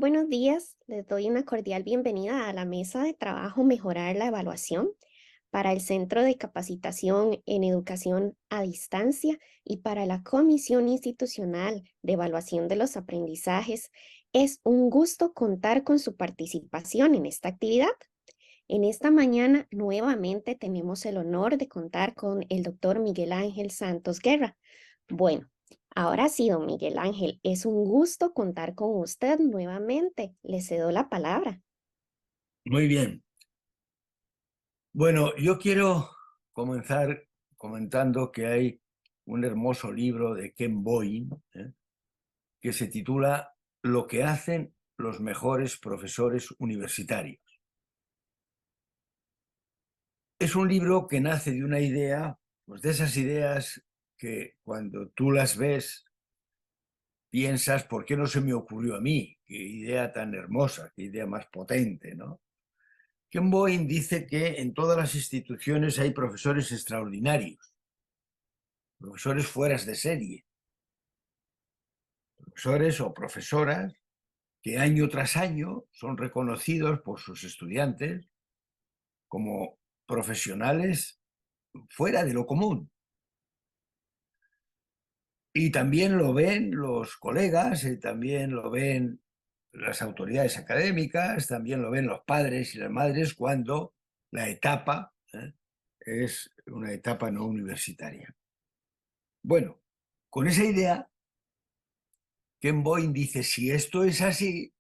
buenos días. Les doy una cordial bienvenida a la mesa de trabajo Mejorar la Evaluación para el Centro de Capacitación en Educación a Distancia y para la Comisión Institucional de Evaluación de los Aprendizajes. Es un gusto contar con su participación en esta actividad. En esta mañana nuevamente tenemos el honor de contar con el doctor Miguel Ángel Santos Guerra. Bueno, ahora sí, don Miguel Ángel, es un gusto contar con usted nuevamente. Le cedo la palabra. Muy bien. Bueno, yo quiero comenzar comentando que hay un hermoso libro de Ken Boyne, que se titula Lo que hacen los mejores profesores universitarios. Es un libro que nace de una idea, pues de esas ideas que cuando tú las ves piensas, ¿por qué no se me ocurrió a mí? Qué idea tan hermosa, qué idea más potente, ¿no? Ken Boyne dice que en todas las instituciones hay profesores extraordinarios, profesores fueras de serie, profesores o profesoras que año tras año son reconocidos por sus estudiantes como profesionales fuera de lo común. Y también lo ven los colegas, y también lo ven las autoridades académicas, también lo ven los padres y las madres cuando la etapa es una etapa no universitaria. Bueno, con esa idea, Ken Boyne dice, si esto es así,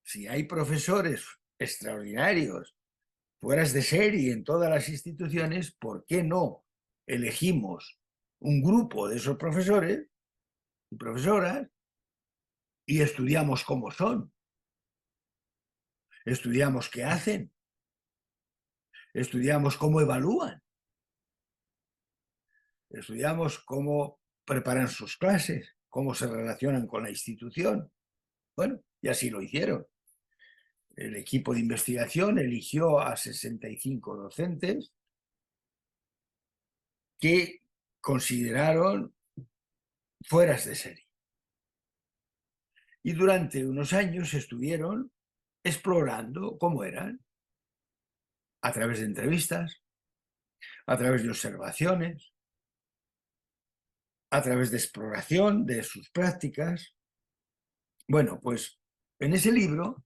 si hay profesores extraordinarios, fueras de serie en todas las instituciones, ¿por qué no elegimos un grupo de esos profesores y profesoras y estudiamos cómo son? Estudiamos qué hacen, estudiamos cómo evalúan, estudiamos cómo preparan sus clases, cómo se relacionan con la institución. Bueno, y así lo hicieron. El equipo de investigación eligió a 65 docentes que consideraron fueras de serie. Y durante unos años estuvieron explorando cómo eran, a través de entrevistas, a través de observaciones, a través de exploración de sus prácticas. Bueno, pues en ese libro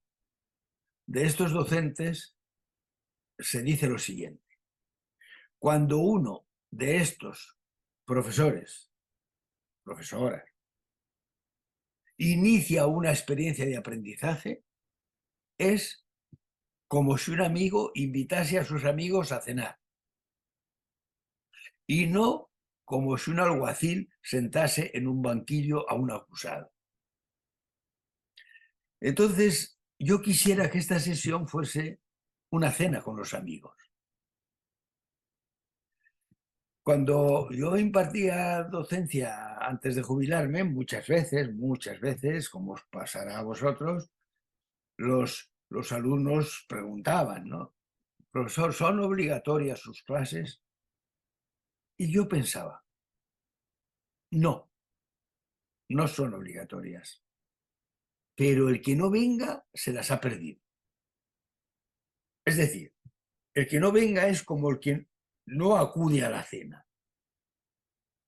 de estos docentes se dice lo siguiente. Cuando uno de estos profesores, profesoras, inicia una experiencia de aprendizaje, es como si un amigo invitase a sus amigos a cenar y no como si un alguacil sentase en un banquillo a un acusado. Entonces, yo quisiera que esta sesión fuese una cena con los amigos. Cuando yo impartía docencia antes de jubilarme, muchas veces, como os pasará a vosotros, los alumnos preguntaban, ¿no? Profesor, ¿son obligatorias sus clases? Y yo pensaba, no, no son obligatorias, pero el que no venga se las ha perdido. Es decir, el que no venga es como el que no acude a la cena.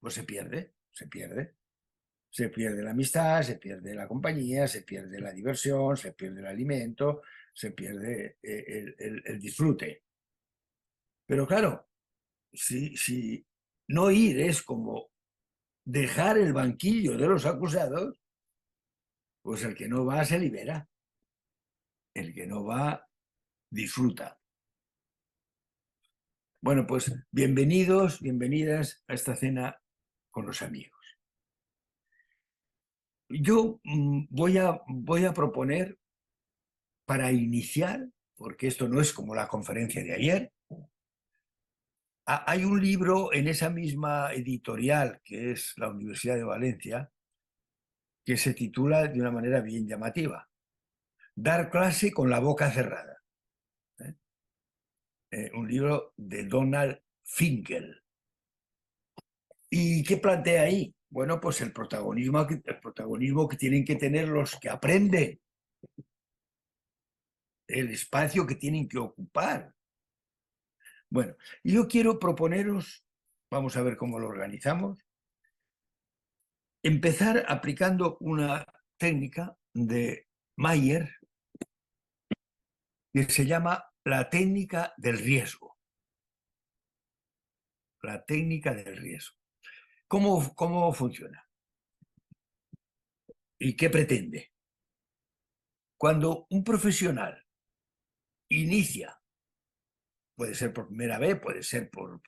Pues se pierde, se pierde. Se pierde la amistad, se pierde la compañía, se pierde la diversión, se pierde el alimento, se pierde el disfrute. Pero claro, si no ir es como dejar el banquillo de los acusados, pues el que no va se libera, el que no va disfruta. Bueno, pues bienvenidos, bienvenidas a esta cena con los amigos. Yo voy a proponer para iniciar, porque esto no es como la conferencia de ayer. Hay un libro en esa misma editorial, que es la Universidad de Valencia, que se titula de una manera bien llamativa, Dar clase con la boca cerrada. ¿Eh? Un libro de Donald Finkel. ¿Y qué plantea ahí? Bueno, pues el protagonismo que tienen que tener los que aprenden, el espacio que tienen que ocupar. Bueno, yo quiero proponeros, vamos a ver cómo lo organizamos, empezar aplicando una técnica de Mayer que se llama la técnica del riesgo. La técnica del riesgo. ¿Cómo funciona? ¿Y qué pretende? Cuando un profesional inicia, puede ser por primera vez, puede ser por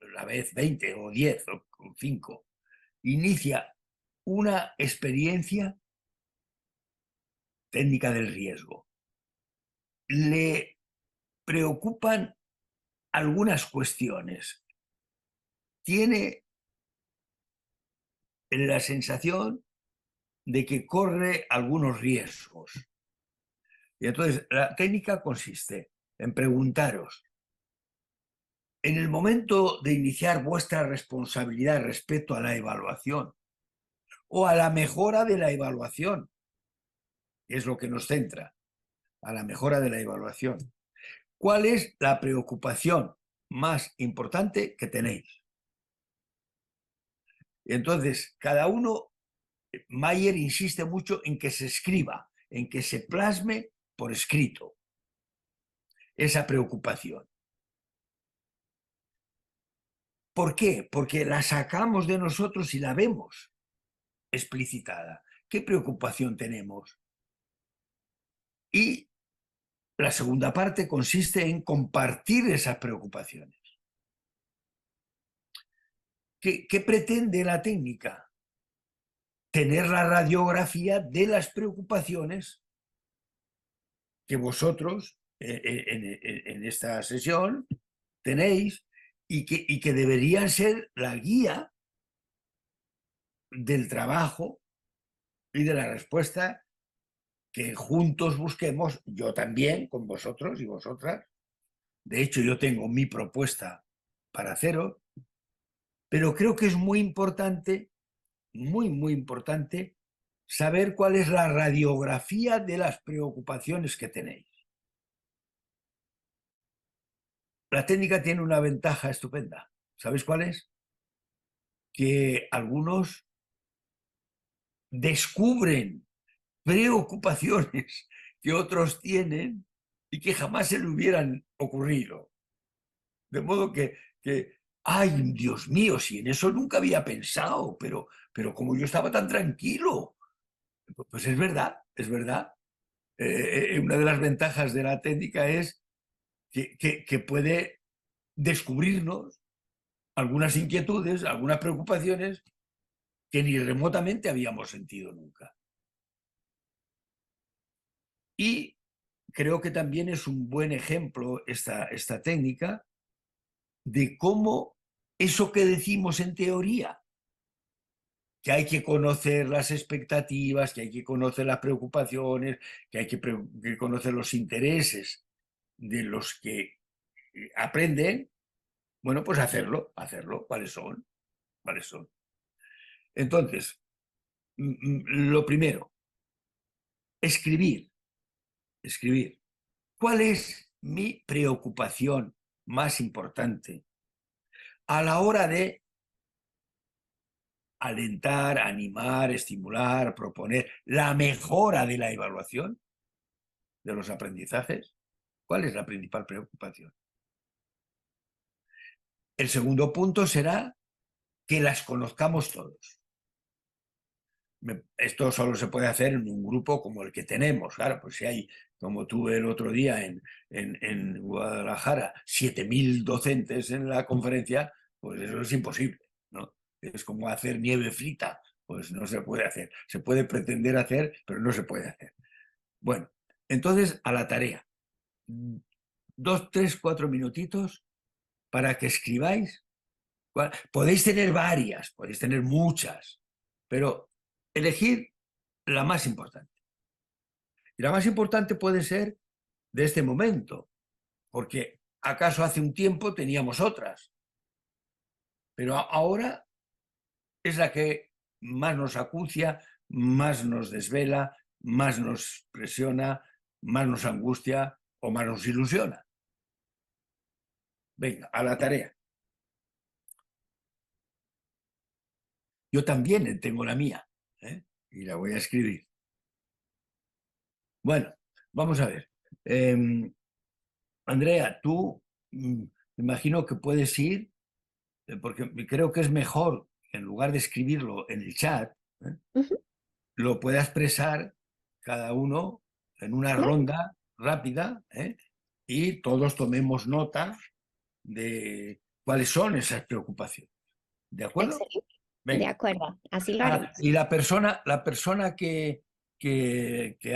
la vez 20 o 10 o 5, inicia una experiencia técnica del riesgo, le preocupan algunas cuestiones, tiene la sensación de que corre algunos riesgos. Y entonces la técnica consiste en preguntaros, en el momento de iniciar vuestra responsabilidad respecto a la evaluación o a la mejora de la evaluación, que es lo que nos centra, a la mejora de la evaluación, ¿cuál es la preocupación más importante que tenéis? Entonces, cada uno, Mayer insiste mucho en que se escriba, en que se plasme por escrito esa preocupación. ¿Por qué? Porque la sacamos de nosotros y la vemos explicitada. ¿Qué preocupación tenemos? Y la segunda parte consiste en compartir esas preocupaciones. ¿Qué pretende la técnica? Tener la radiografía de las preocupaciones que vosotros en esta sesión tenéis y que deberían ser la guía del trabajo y de la respuesta que juntos busquemos, yo también, con vosotros y vosotras. De hecho, yo tengo mi propuesta para haceros, pero creo que es muy importante, muy importante, saber cuál es la radiografía de las preocupaciones que tenéis. La técnica tiene una ventaja estupenda. ¿Sabéis cuál es? Que algunos descubren preocupaciones que otros tienen y que jamás se le hubieran ocurrido. De modo que ay, Dios mío, si en eso nunca había pensado, pero como yo estaba tan tranquilo, pues es verdad, es verdad. Una de las ventajas de la técnica es que puede descubrirnos algunas inquietudes, algunas preocupaciones que ni remotamente habíamos sentido nunca. Y creo que también es un buen ejemplo esta técnica de cómo eso que decimos en teoría, que hay que conocer las expectativas, que hay que conocer las preocupaciones, que hay que conocer los intereses de los que aprenden, bueno, pues hacerlo, ¿cuáles son? ¿Cuáles son? Entonces, lo primero, escribir. ¿Cuál es mi preocupación más importante a la hora de alentar, animar, estimular, proponer la mejora de la evaluación de los aprendizajes? ¿Cuál es la principal preocupación? El segundo punto será que las conozcamos todos. Esto solo se puede hacer en un grupo como el que tenemos. Claro, pues si hay, como tuve el otro día en Guadalajara, 7.000 docentes en la conferencia, pues eso es imposible, ¿no? Es como hacer nieve frita, pues no se puede hacer. Se puede pretender hacer, pero no se puede hacer. Bueno, entonces a la tarea. 2, 3, 4 minutitos para que escribáis. Podéis tener varias, podéis tener muchas, pero elegir la más importante. Y la más importante puede ser de este momento, porque acaso hace un tiempo teníamos otras, pero ahora es la que más nos acucia, más nos desvela, más nos presiona, más nos angustia o más nos ilusiona. Venga, a la tarea. Yo también tengo la mía, ¿eh? Y la voy a escribir. Bueno, vamos a ver. Andrea, tú imagino que puedes ir, porque creo que es mejor, en lugar de escribirlo en el chat, ¿eh? Ujú, Lo pueda expresar cada uno en una claro, ronda rápida, ¿eh? Y todos tomemos nota de cuáles son esas preocupaciones. ¿De acuerdo? excelente. De Venga. acuerdo, así lo Ah, haremos. y la persona que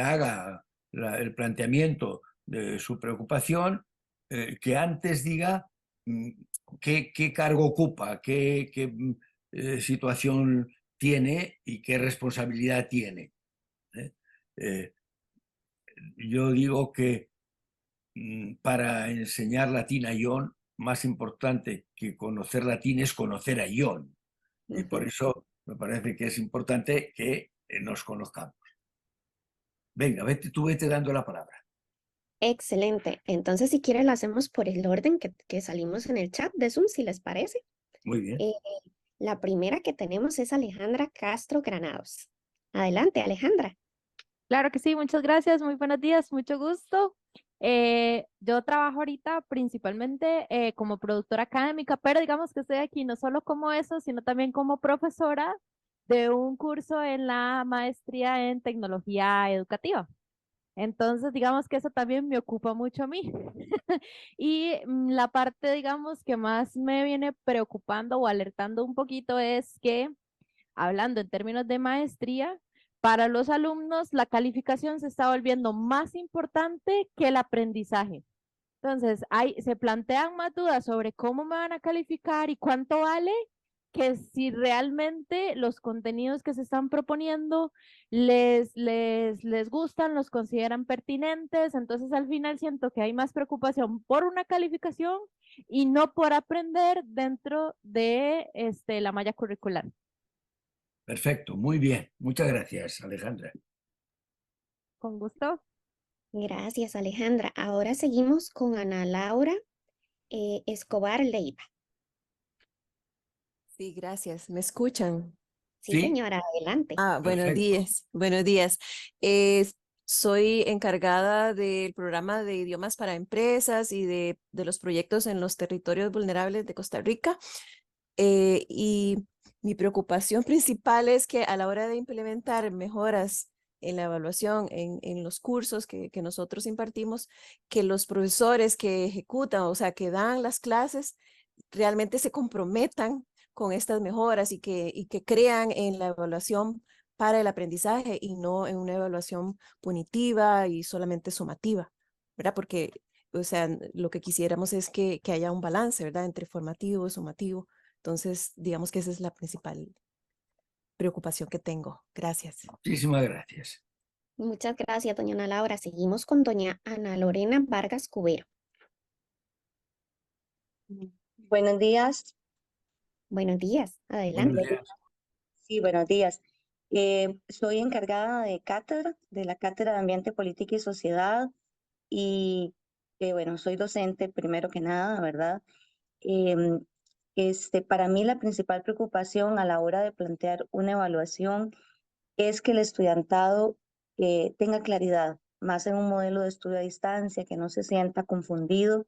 haga el planteamiento de su preocupación, que antes diga mm, qué cargo ocupa, qué situación tiene y qué responsabilidad tiene. ¿Eh? Eh, yo digo que para enseñar latín a Ion, más importante que conocer latín es conocer a Ion. Y por Ujú. eso me parece que es importante que nos conozcamos. Venga, vete dando la palabra. Excelente. Entonces, si quiere, lo hacemos por el orden que salimos en el chat de Zoom, si les parece. Muy bien. Eh, la primera que tenemos es Alejandra Castro Granados. Adelante, Alejandra. Claro que sí, muchas gracias, muy buenos días, mucho gusto. Yo trabajo ahorita principalmente como productora académica, pero digamos que estoy aquí no solo como eso, sino también como profesora de un curso en la maestría en tecnología educativa. Entonces, digamos que eso también me ocupa mucho a mí. Y la parte, digamos, que más me viene preocupando o alertando un poquito es que hablando en términos de maestría, para los alumnos la calificación se está volviendo más importante que el aprendizaje. Entonces, se plantean más dudas sobre cómo me van a calificar y cuánto vale, que si realmente los contenidos que se están proponiendo les gustan, los consideran pertinentes. Entonces, al final siento que hay más preocupación por una calificación y no por aprender dentro de la malla curricular. Perfecto, muy bien. Muchas gracias, Alejandra. Con gusto. Gracias, Alejandra. Ahora seguimos con Ana Laura Escobar Leiva. Sí, gracias. ¿Me escuchan? Sí, Sí, señora, adelante. Buenos perfecto. días. Buenos días. Eh, Soy encargada del programa de idiomas para empresas y de los proyectos en los territorios vulnerables de Costa Rica. Y mi preocupación principal es que a la hora de implementar mejoras en la evaluación, en los cursos que nosotros impartimos, que los profesores que ejecutan, o sea, que dan las clases, realmente se comprometan con estas mejoras y que crean en la evaluación para el aprendizaje y no en una evaluación punitiva y solamente sumativa, ¿verdad? Porque, o sea, lo que quisiéramos es que haya un balance, ¿verdad? Entre formativo y sumativo. Entonces, digamos que esa es la principal preocupación que tengo. Gracias. Muchísimas gracias. Muchas gracias, doña Ana Laura. Seguimos con doña Ana Lorena Vargas Cubero. Buenos días. Buenos días, Buenos adelante. días. Sí, buenos días. Soy encargada de cátedra, de la Cátedra de Ambiente, Política y Sociedad y bueno, soy docente primero que nada, ¿verdad? Em, para mí la principal preocupación a la hora de plantear una evaluación es que el estudiantado tenga claridad, más en un modelo de estudio a distancia, que no se sienta confundido,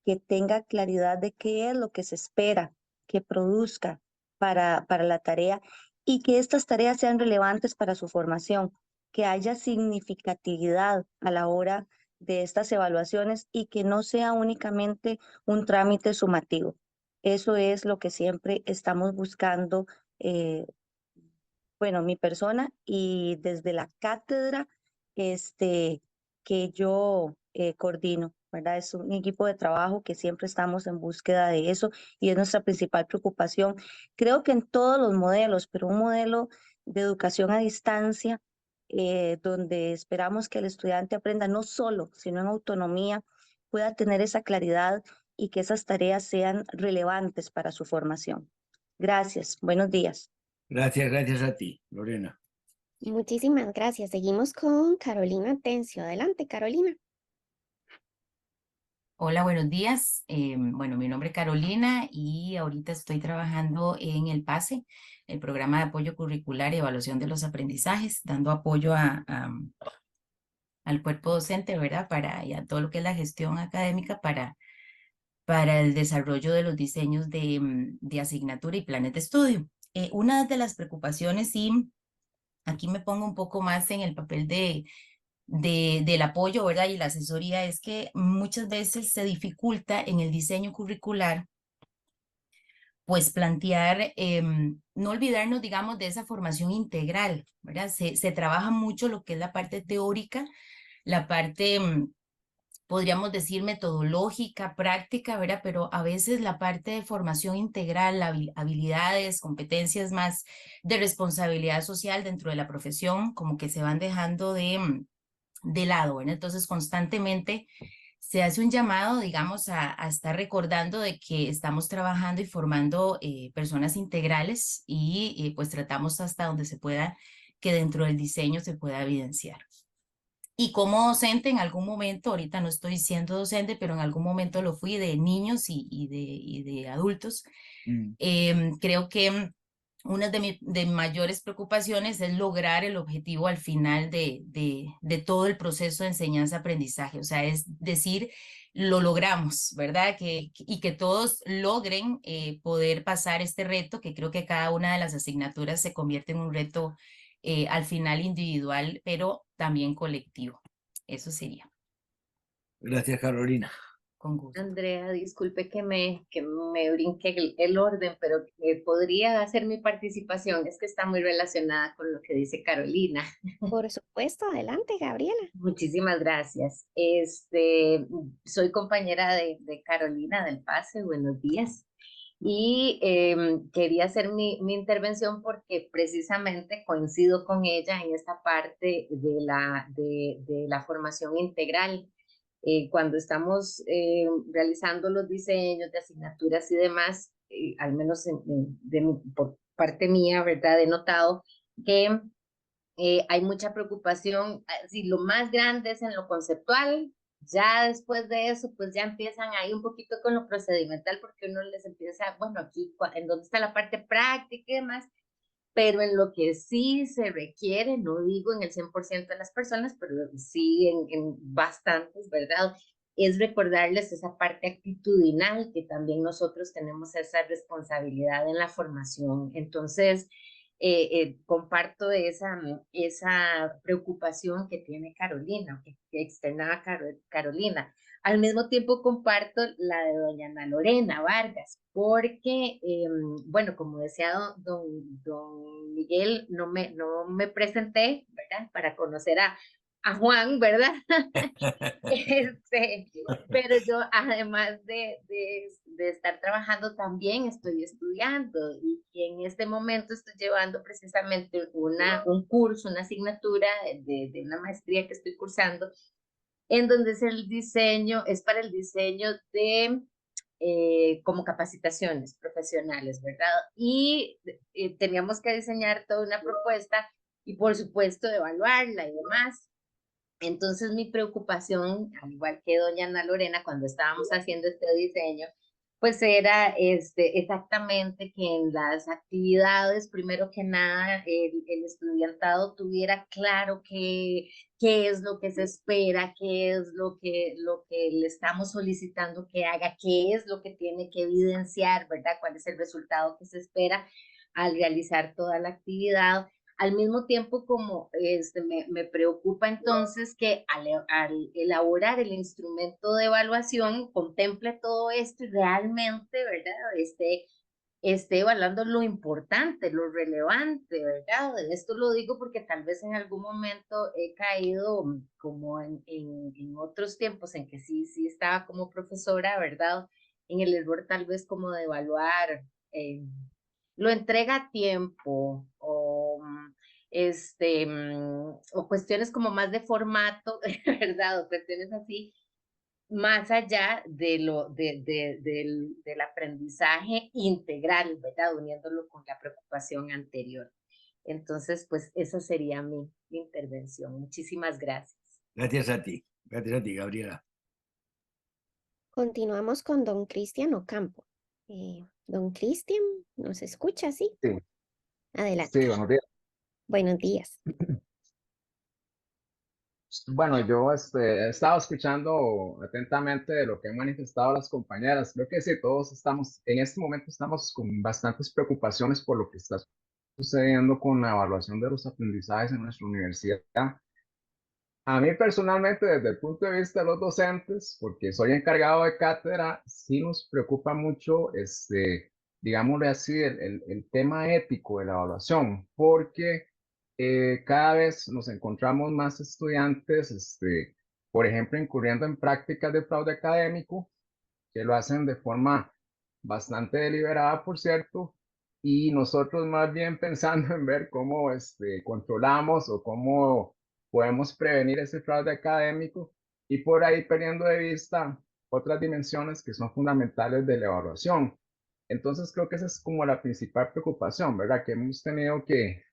que tenga claridad de qué es lo que se espera que produzca para la tarea y que estas tareas sean relevantes para su formación, que haya significatividad a la hora de estas evaluaciones y que no sea únicamente un trámite sumativo. Eso es lo que siempre estamos buscando, eh, bueno, mi persona y desde la cátedra que yo coordino, ¿verdad? Es un equipo de trabajo que siempre estamos en búsqueda de eso y es nuestra principal preocupación. Creo que en todos los modelos, pero un modelo de educación a distancia donde esperamos que el estudiante aprenda no solo, sino en autonomía, pueda tener esa claridad y que esas tareas sean relevantes para su formación. Gracias. Buenos días. Gracias a ti, Lorena. Muchísimas gracias. Seguimos con Carolina Tencio. Adelante, Carolina. Hola, buenos días. Bueno, mi nombre es Carolina y ahorita estoy trabajando en el PASE, el Programa de Apoyo Curricular y Evaluación de los Aprendizajes, dando apoyo al cuerpo docente, ¿verdad? Y a todo lo que es la gestión académica para el desarrollo de los diseños de asignatura y planes de estudio. Una de las preocupaciones, y aquí me pongo un poco más en el papel del apoyo, ¿verdad? Y la asesoría, es que muchas veces se dificulta en el diseño curricular, pues plantear, no olvidarnos, digamos, de esa formación integral, ¿verdad? Se trabaja mucho lo que es la parte teórica, la parte, podríamos decir, metodológica, práctica, ¿verdad? Pero a veces la parte de formación integral, habilidades, competencias más de responsabilidad social dentro de la profesión, como que se van dejando de lado, ¿verdad? Entonces, constantemente se hace un llamado, digamos, a estar recordando de que estamos trabajando y formando personas integrales y pues tratamos hasta donde se pueda que dentro del diseño se pueda evidenciar. Y como docente, en algún momento, ahorita no estoy siendo docente, pero en algún momento lo fui de niños y de adultos. Creo que una de mis mayores preocupaciones es lograr el objetivo al final de todo el proceso de enseñanza-aprendizaje. O sea, es decir, lo logramos, ¿verdad? Y que todos logren poder pasar este reto, que creo que cada una de las asignaturas se convierte en un reto al final individual, pero también colectivo. Eso sería, Gracias, Carolina. con gusto. Andrea, disculpe que me brinque el orden, pero podría hacer mi participación. Es que está muy relacionada con lo que dice Carolina. Por supuesto, adelante, Gabriela. Muchísimas gracias. Soy compañera de Carolina del Pase. Buenos días. Y quería hacer mi intervención porque precisamente coincido con ella en esta parte de la formación integral. Cuando estamos realizando los diseños de asignaturas y demás, al menos por parte mía, ¿verdad? He notado que hay mucha preocupación, si lo más grande es en lo conceptual, ya después de eso, pues ya empiezan ahí un poquito con lo procedimental, porque uno les empieza, bueno, aquí, ¿en dónde está la parte práctica y demás? Pero en lo que sí se requiere, no digo en el 100% de las personas, pero sí en bastantes, ¿verdad? Es recordarles esa parte actitudinal, que también nosotros tenemos esa responsabilidad en la formación. Entonces, comparto esa preocupación que tiene Carolina, que externaba Carolina. Al mismo tiempo comparto la de doña Ana Lorena Vargas, porque, bueno, como decía don Miguel, no me presenté, ¿verdad? Para conocer a Juan, ¿verdad? Pero yo, además de estar trabajando, también estoy estudiando y en este momento estoy llevando precisamente un curso, una asignatura de una maestría que estoy cursando, en donde es para el diseño de como capacitaciones profesionales, ¿verdad? Y teníamos que diseñar toda una propuesta y por supuesto evaluarla y demás. Entonces mi preocupación, al igual que doña Ana Lorena, cuando estábamos haciendo este diseño, pues era exactamente que en las actividades, primero que nada, el estudiantado tuviera claro qué es lo que se espera, qué es lo que le estamos solicitando que haga, qué es lo que tiene que evidenciar, ¿verdad? ¿Cuál es el resultado que se espera al realizar toda la actividad? Al mismo tiempo, como me preocupa entonces que al elaborar el instrumento de evaluación contemple todo esto y realmente, ¿verdad? Esté evaluando lo importante, lo relevante, ¿verdad? Esto lo digo porque tal vez en algún momento he caído como en otros tiempos en que sí estaba como profesora, ¿verdad? En el error tal vez como de evaluar. Lo entrega a tiempo o cuestiones como más de formato, ¿verdad? O cuestiones así, más allá del aprendizaje integral, ¿verdad? Uniéndolo con la preocupación anterior. Entonces, pues esa sería mi intervención. Muchísimas gracias. Gracias a ti, Gabriela. Continuamos con don Cristian Ocampo. Don Cristian, ¿nos escucha? Sí, Sí, adelante. sí, buenos días. Buenos días. Bueno, yo he estado escuchando atentamente de lo que han manifestado las compañeras. Creo que sí, todos estamos, en este momento estamos con bastantes preocupaciones por lo que está sucediendo con la evaluación de los aprendizajes en nuestra universidad. A mí personalmente, desde el punto de vista de los docentes, porque soy encargado de cátedra, sí nos preocupa mucho, digámosle así, el tema ético de la evaluación, porque cada vez nos encontramos más estudiantes, por ejemplo, incurriendo en prácticas de fraude académico, que lo hacen de forma bastante deliberada, por cierto, y nosotros más bien pensando en ver cómo controlamos o cómo podemos prevenir ese fraude académico y por ahí perdiendo de vista otras dimensiones que son fundamentales de la evaluación. Entonces creo que esa es como la principal preocupación, ¿verdad? Que hemos tenido que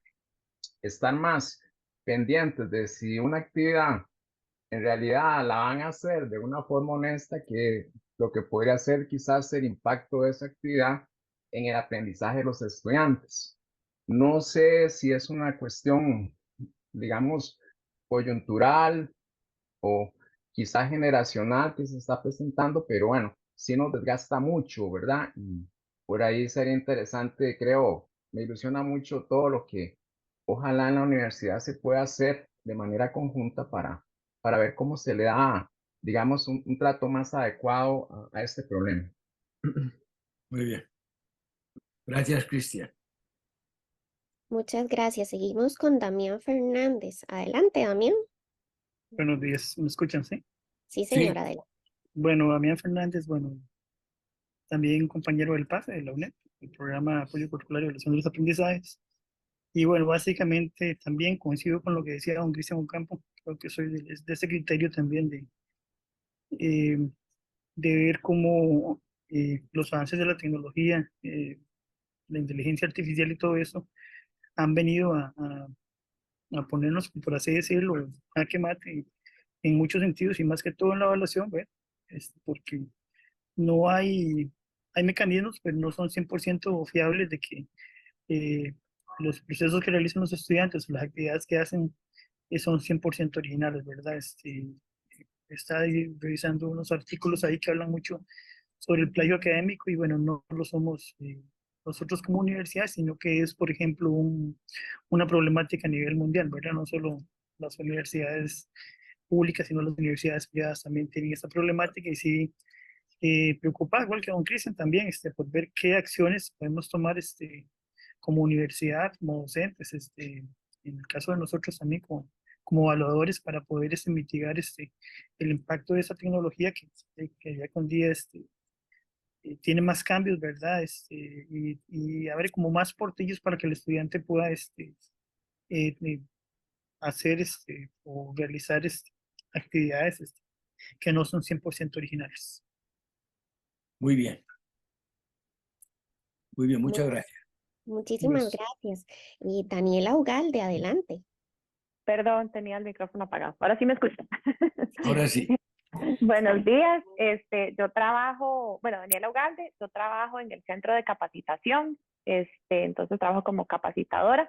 estar más pendientes de si una actividad en realidad la van a hacer de una forma honesta, que lo que podría ser quizás el impacto de esa actividad en el aprendizaje de los estudiantes. No sé si es una cuestión, digamos, coyuntural o quizás generacional que se está presentando, pero bueno, sí nos desgasta mucho, ¿verdad? Y por ahí sería interesante, creo, me ilusiona mucho todo lo que ojalá en la universidad se pueda hacer de manera conjunta para ver cómo se le da, digamos, un trato más adecuado a este problema. Muy bien. Gracias, Cristian. Muchas gracias. Seguimos con Damián Fernández. Adelante, Damián. Buenos días, ¿me escuchan? Sí. Sí, Sí. señora, adelante. Bueno, Damián Fernández, bueno, también compañero del PASE, de la UNED, el programa de apoyo curricular y evaluación de los aprendizajes. Y bueno, básicamente también coincido con lo que decía don Cristian Ocampo. Creo que soy de ese criterio también eh, de ver cómo los avances de la tecnología, la inteligencia artificial y todo eso han venido a ponernos, por así decirlo, a que mate en muchos sentidos y más que todo en la evaluación, ¿ve? Porque no hay mecanismos, pero no son 100% fiables de que los procesos que realizan los estudiantes, las actividades que hacen, son 100% originales, ¿verdad? Está ahí revisando unos artículos ahí que hablan mucho sobre el plagio académico y bueno, no lo somos nosotros como universidad, sino que es, por ejemplo, una problemática a nivel mundial, ¿verdad? No solo las universidades públicas, sino las universidades privadas también tienen esta problemática y sí preocupada, igual que don Cristian también, por ver qué acciones podemos tomar como universidad, como docentes, en el caso de nosotros también como evaluadores para poder mitigar el impacto de esa tecnología que ya con día tiene más cambios, ¿verdad? Y abre como más portillos para que el estudiante pueda hacer o realizar actividades que no son 100% originales. Muy bien. Muy bien, muchas gracias. Muchísimas gracias. Y Daniela Ugalde, adelante. Perdón, tenía el micrófono apagado. Ahora sí me escuchan. Ahora sí. Buenos días. Yo trabajo, bueno, Daniela Ugalde, yo trabajo en el centro de capacitación. Entonces trabajo como capacitadora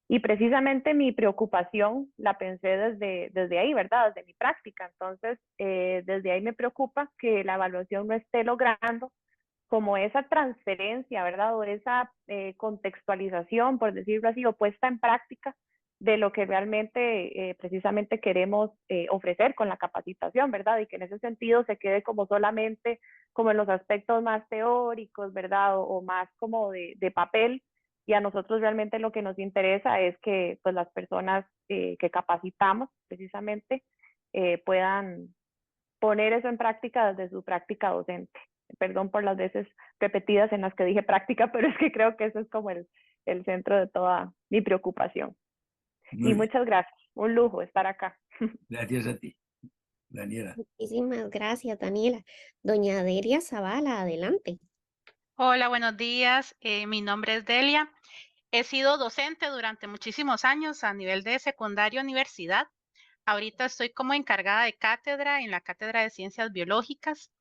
y precisamente mi preocupación la pensé desde ahí, ¿verdad? Desde mi práctica. Entonces, desde ahí me preocupa que la evaluación no esté logrando como esa transferencia, ¿verdad? O esa contextualización, por decirlo así, o puesta en práctica de lo que realmente precisamente queremos ofrecer con la capacitación, ¿verdad? Y que en ese sentido se quede como solamente como en los aspectos más teóricos, ¿verdad? O más como de papel. Y a nosotros realmente lo que nos interesa es que pues las personas que capacitamos precisamente puedan poner eso en práctica desde su práctica docente. Perdón por las veces repetidas en las que dije práctica, pero es que creo que eso es como el centro de toda mi preocupación. Y muchas gracias, un lujo estar acá. Gracias a ti, Daniela. Muchísimas gracias, Daniela. Doña Delia Zavala, adelante. Hola, buenos días. Mi nombre es Delia. He sido docente durante muchísimos años a nivel de secundaria universidad. Ahorita estoy como encargada de cátedra en la Cátedra de Ciencias Biológicas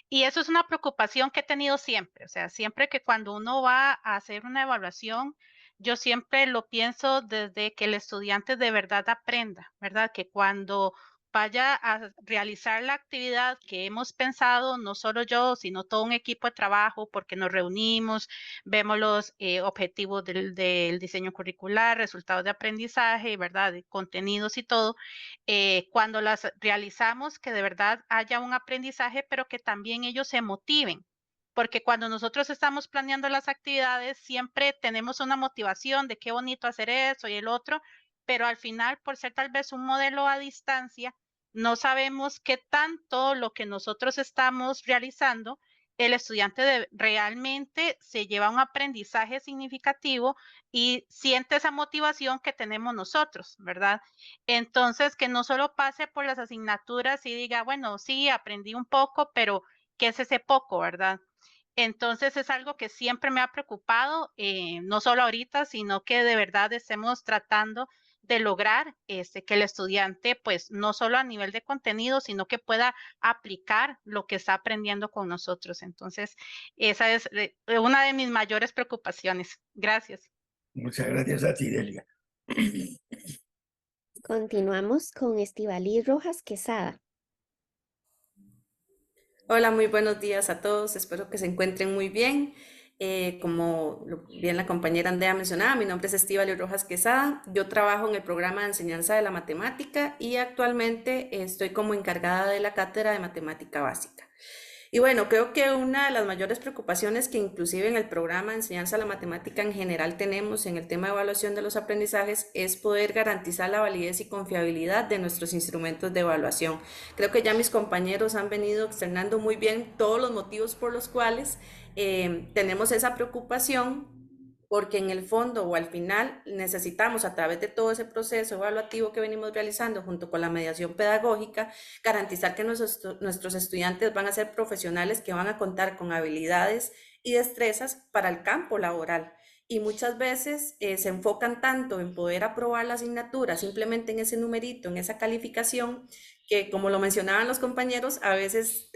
y eso es una preocupación que he tenido siempre. O sea, siempre que cuando uno va a hacer una evaluación, yo siempre lo pienso desde que el estudiante de verdad aprenda, ¿verdad? Que cuando vaya a realizar la actividad que hemos pensado, no solo yo, sino todo un equipo de trabajo, porque nos reunimos, vemos los objetivos del diseño curricular, resultados de aprendizaje, ¿verdad? De contenidos y todo. Cuando las realizamos, que de verdad haya un aprendizaje, pero que también ellos se motiven. Porque cuando nosotros estamos planeando las actividades, siempre tenemos una motivación de qué bonito hacer eso y el otro, pero al final, por ser tal vez un modelo a distancia, no sabemos qué tanto lo que nosotros estamos realizando, el estudiante realmente se lleva un aprendizaje significativo y siente esa motivación que tenemos nosotros, ¿verdad? Entonces, que no solo pase por las asignaturas y diga, bueno, sí, aprendí un poco, pero ¿qué es ese poco, verdad? Entonces es algo que siempre me ha preocupado, no solo ahorita, sino que de verdad estemos tratando de lograr que el estudiante, pues no solo a nivel de contenido, sino que pueda aplicar lo que está aprendiendo con nosotros. Entonces, esa es una de mis mayores preocupaciones. Gracias. Muchas gracias a ti, Delia. Continuamos con Estíbaliz Rojas Quesada. Hola, muy buenos días a todos. Espero que se encuentren muy bien. Como bien la compañera Andrea mencionaba, mi nombre es Estíbaliz Rojas Quesada. Yo trabajo en el programa de enseñanza de la matemática y actualmente estoy como encargada de la cátedra de matemática básica. Y bueno, creo que una de las mayores preocupaciones que inclusive en el programa de enseñanza de la matemática en general tenemos en el tema de evaluación de los aprendizajes es poder garantizar la validez y confiabilidad de nuestros instrumentos de evaluación. Creo que ya mis compañeros han venido externando muy bien todos los motivos por los cuales tenemos esa preocupación, porque en el fondo o al final necesitamos a través de todo ese proceso evaluativo que venimos realizando junto con la mediación pedagógica, garantizar que nuestros estudiantes van a ser profesionales que van a contar con habilidades y destrezas para el campo laboral. Y muchas veces se enfocan tanto en poder aprobar la asignatura, simplemente en ese numerito, en esa calificación, que como lo mencionaban los compañeros, a veces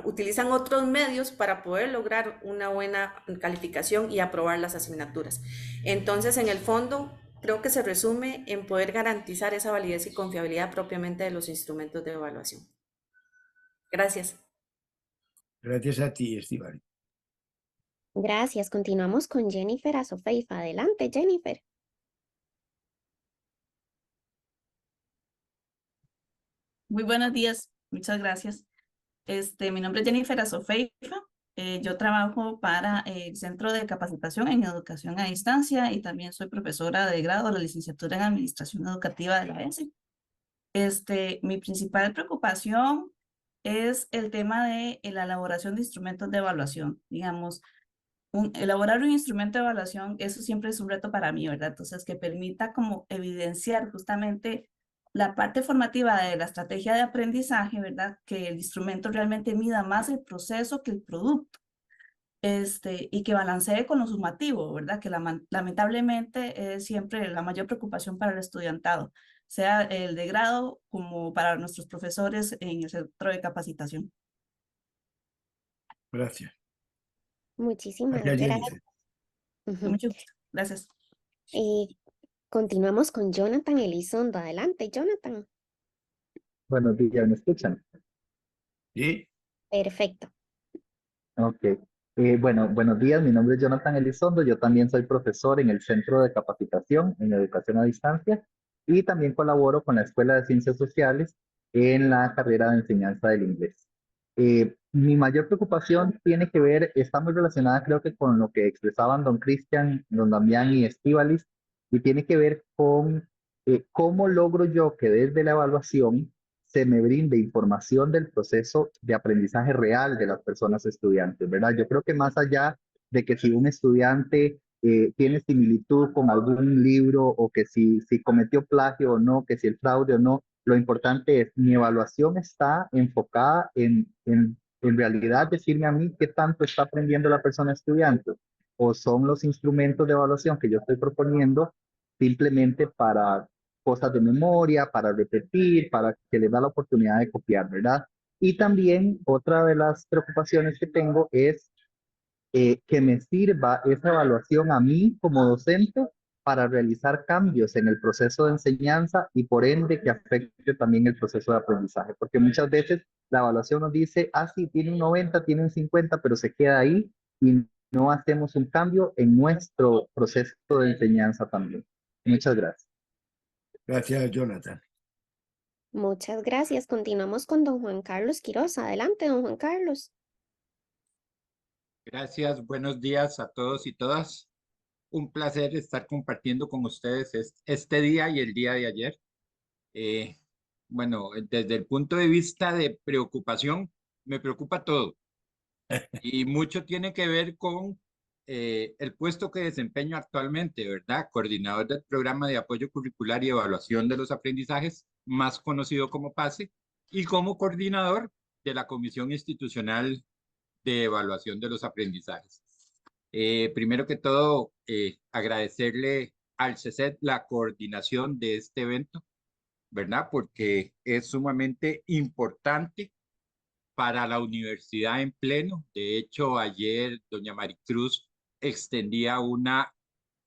utilizan otros medios para poder lograr una buena calificación y aprobar las asignaturas. Entonces, en el fondo, creo que se resume en poder garantizar esa validez y confiabilidad propiamente de los instrumentos de evaluación. Gracias. Gracias a ti, Estíbaliz. Gracias. Continuamos con Jennifer Azofeifa. Adelante, Jennifer. Muy buenos días, muchas gracias. Mi nombre es Jennifer Azofeifa. Yo trabajo para el Centro de Capacitación en Educación a Distancia y también soy profesora de grado de la licenciatura en Administración Educativa de la ESE. Mi principal preocupación es el tema de la elaboración de instrumentos de evaluación. Digamos, elaborar un instrumento de evaluación, eso siempre es un reto para mí, ¿verdad? Entonces, que permita como evidenciar justamente la parte formativa de la estrategia de aprendizaje, ¿verdad? Que el instrumento realmente mida más el proceso que el producto. Y que balancee con lo sumativo, ¿verdad? Que lamentablemente es siempre la mayor preocupación para el estudiantado, sea el de grado como para nuestros profesores en el centro de capacitación. Gracias. Muchísimas Gracias, gracias. Jennifer. Mucho gusto. Gracias. Continuamos con Jonathan Elizondo. Adelante, Jonathan. Buenos días, ¿me escuchan? Sí. Perfecto. Ok. Bueno, buenos días, mi nombre es Jonathan Elizondo, yo también soy profesor en el Centro de Capacitación en Educación a Distancia y también colaboro con la Escuela de Ciencias Sociales en la carrera de enseñanza del inglés. Mi mayor preocupación tiene que ver, está muy relacionada creo que con lo que expresaban don Cristian, don Damián y Estíbaliz, y tiene que ver con cómo logro yo que desde la evaluación se me brinde información del proceso de aprendizaje real de las personas estudiantes, ¿verdad? Yo creo que más allá de que si un estudiante tiene similitud con algún libro o que si cometió plagio o no, que si el fraude o no, lo importante es mi evaluación está enfocada en realidad decirme a mí qué tanto está aprendiendo la persona estudiante. o son los instrumentos de evaluación que yo estoy proponiendo simplemente para cosas de memoria, para repetir, para que les da la oportunidad de copiar, ¿verdad? Y también otra de las preocupaciones que tengo es que me sirva esa evaluación a mí como docente para realizar cambios en el proceso de enseñanza y por ende que afecte también el proceso de aprendizaje, porque muchas veces la evaluación nos dice, ah, sí, tiene un 90, tiene un 50, pero se queda ahí y no hacemos un cambio en nuestro proceso de enseñanza también. Muchas gracias. Gracias, Jonathan. Muchas gracias. Continuamos con don Juan Carlos Quiroz. Adelante, don Juan Carlos. Gracias, buenos días a todos y todas. Un placer estar compartiendo con ustedes este día y el día de ayer. Bueno, desde el punto de vista de preocupación, me preocupa todo. Y mucho tiene que ver con el puesto que desempeño actualmente, ¿verdad? Coordinador del Programa de Apoyo Curricular y Evaluación de los Aprendizajes, más conocido como PASE, y como coordinador de la Comisión Institucional de Evaluación de los Aprendizajes. Primero que todo, agradecerle al CESED la coordinación de este evento, ¿verdad? Porque es sumamente importante para la universidad en pleno. De hecho, ayer doña Maricruz extendía una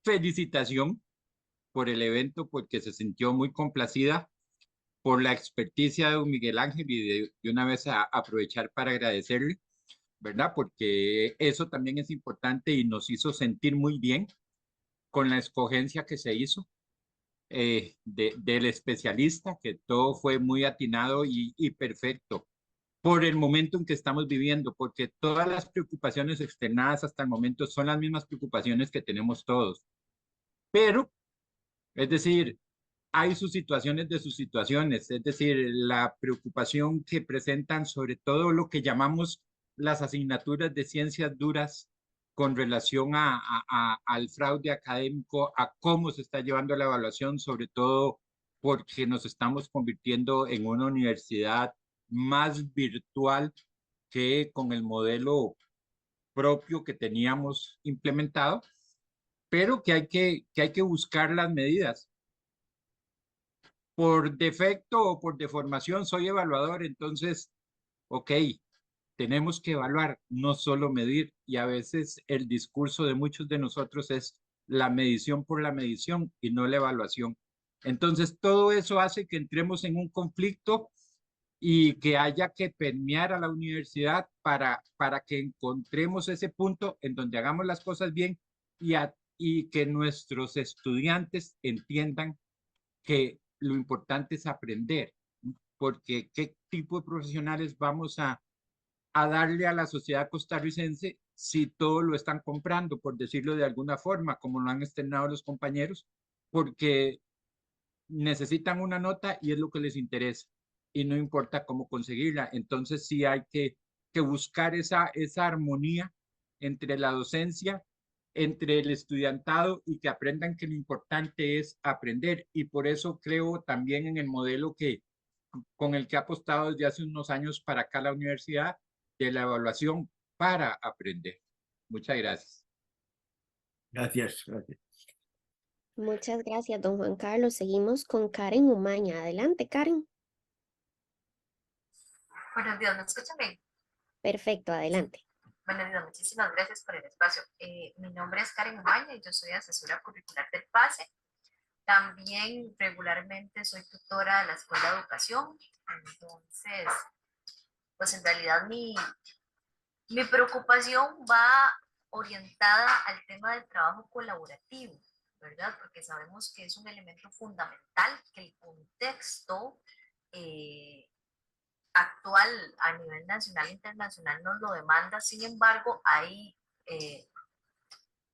felicitación por el evento porque se sintió muy complacida por la experticia de don Miguel Ángel y de una vez aprovechar para agradecerle, ¿verdad? Porque eso también es importante y nos hizo sentir muy bien con la escogencia que se hizo del especialista, que todo fue muy atinado y perfecto por el momento en que estamos viviendo, porque todas las preocupaciones externadas hasta el momento son las mismas preocupaciones que tenemos todos. Pero, es decir, hay sus situaciones de sus situaciones, es decir, la preocupación que presentan sobre todo lo que llamamos las asignaturas de ciencias duras con relación al fraude académico, a cómo se está llevando la evaluación, sobre todo porque nos estamos convirtiendo en una universidad más virtual que con el modelo propio que teníamos implementado, pero que hay que buscar las medidas. Por defecto o por deformación soy evaluador, entonces, ok, tenemos que evaluar, no solo medir, y a veces el discurso de muchos de nosotros es la medición por la medición y no la evaluación. Entonces, todo eso hace que entremos en un conflicto y que haya que permear a la universidad para que encontremos ese punto en donde hagamos las cosas bien y que nuestros estudiantes entiendan que lo importante es aprender, porque qué tipo de profesionales vamos a darle a la sociedad costarricense si todo lo están comprando, por decirlo de alguna forma, como lo han externado los compañeros, porque necesitan una nota y es lo que les interesa y no importa cómo conseguirla. Entonces sí hay que buscar esa armonía entre la docencia, entre el estudiantado y que aprendan que lo importante es aprender. Y por eso creo también en el modelo con el que ha apostado desde hace unos años para acá la universidad de la evaluación para aprender. Muchas gracias. Gracias, gracias. Muchas gracias, don Juan Carlos. Seguimos con Karen Umaña. Adelante, Karen. Buenos días, ¿me escuchan bien? Perfecto, adelante. Buenos días, muchísimas gracias por el espacio. Mi nombre es Karen Umaña y yo soy asesora curricular del PASE. También regularmente soy tutora de la Escuela de Educación. Entonces, pues en realidad mi preocupación va orientada al tema del trabajo colaborativo, ¿verdad? Porque sabemos que es un elemento fundamental, que el contexto actual a nivel nacional e internacional nos lo demanda. Sin embargo, hay,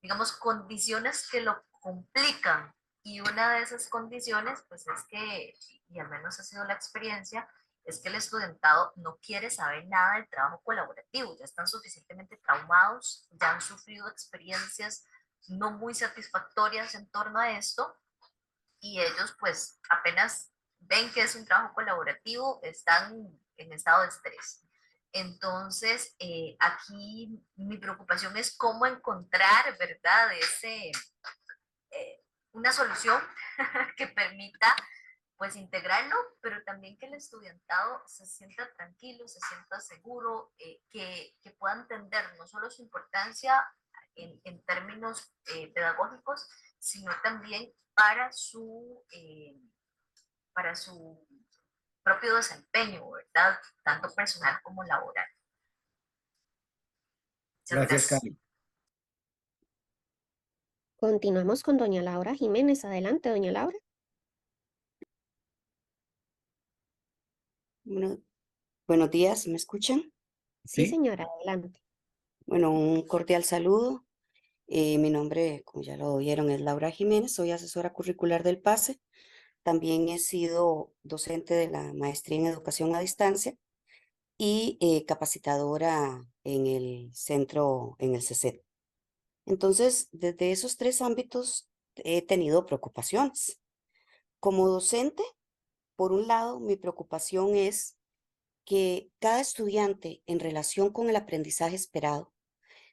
digamos, condiciones que lo complican. Y una de esas condiciones, pues es que, y al menos ha sido la experiencia, es que el estudiantado no quiere saber nada del trabajo colaborativo, ya están suficientemente traumados, ya han sufrido experiencias no muy satisfactorias en torno a esto, y ellos pues apenas ven que es un trabajo colaborativo, están en estado de estrés. Entonces, aquí mi preocupación es cómo encontrar, ¿verdad?, una solución que permita pues integrarlo, pero también que el estudiantado se sienta tranquilo, se sienta seguro, que pueda entender no solo su importancia en términos pedagógicos, sino también para su propio desempeño, ¿verdad? Tanto personal como laboral. Muchas Gracias, gracias. Cami. Continuamos con doña Laura Jiménez. Adelante, doña Laura. Bueno, buenos días, ¿me escuchan? Sí, Sí, señora, adelante. Bueno, un cordial saludo. Mi nombre, como ya lo oyeron, es Laura Jiménez, soy asesora curricular del PASE. También he sido docente de la maestría en educación a distancia y capacitadora en el centro, en el CECET. Entonces, desde esos tres ámbitos he tenido preocupaciones. Como docente, por un lado, mi preocupación es que cada estudiante en relación con el aprendizaje esperado,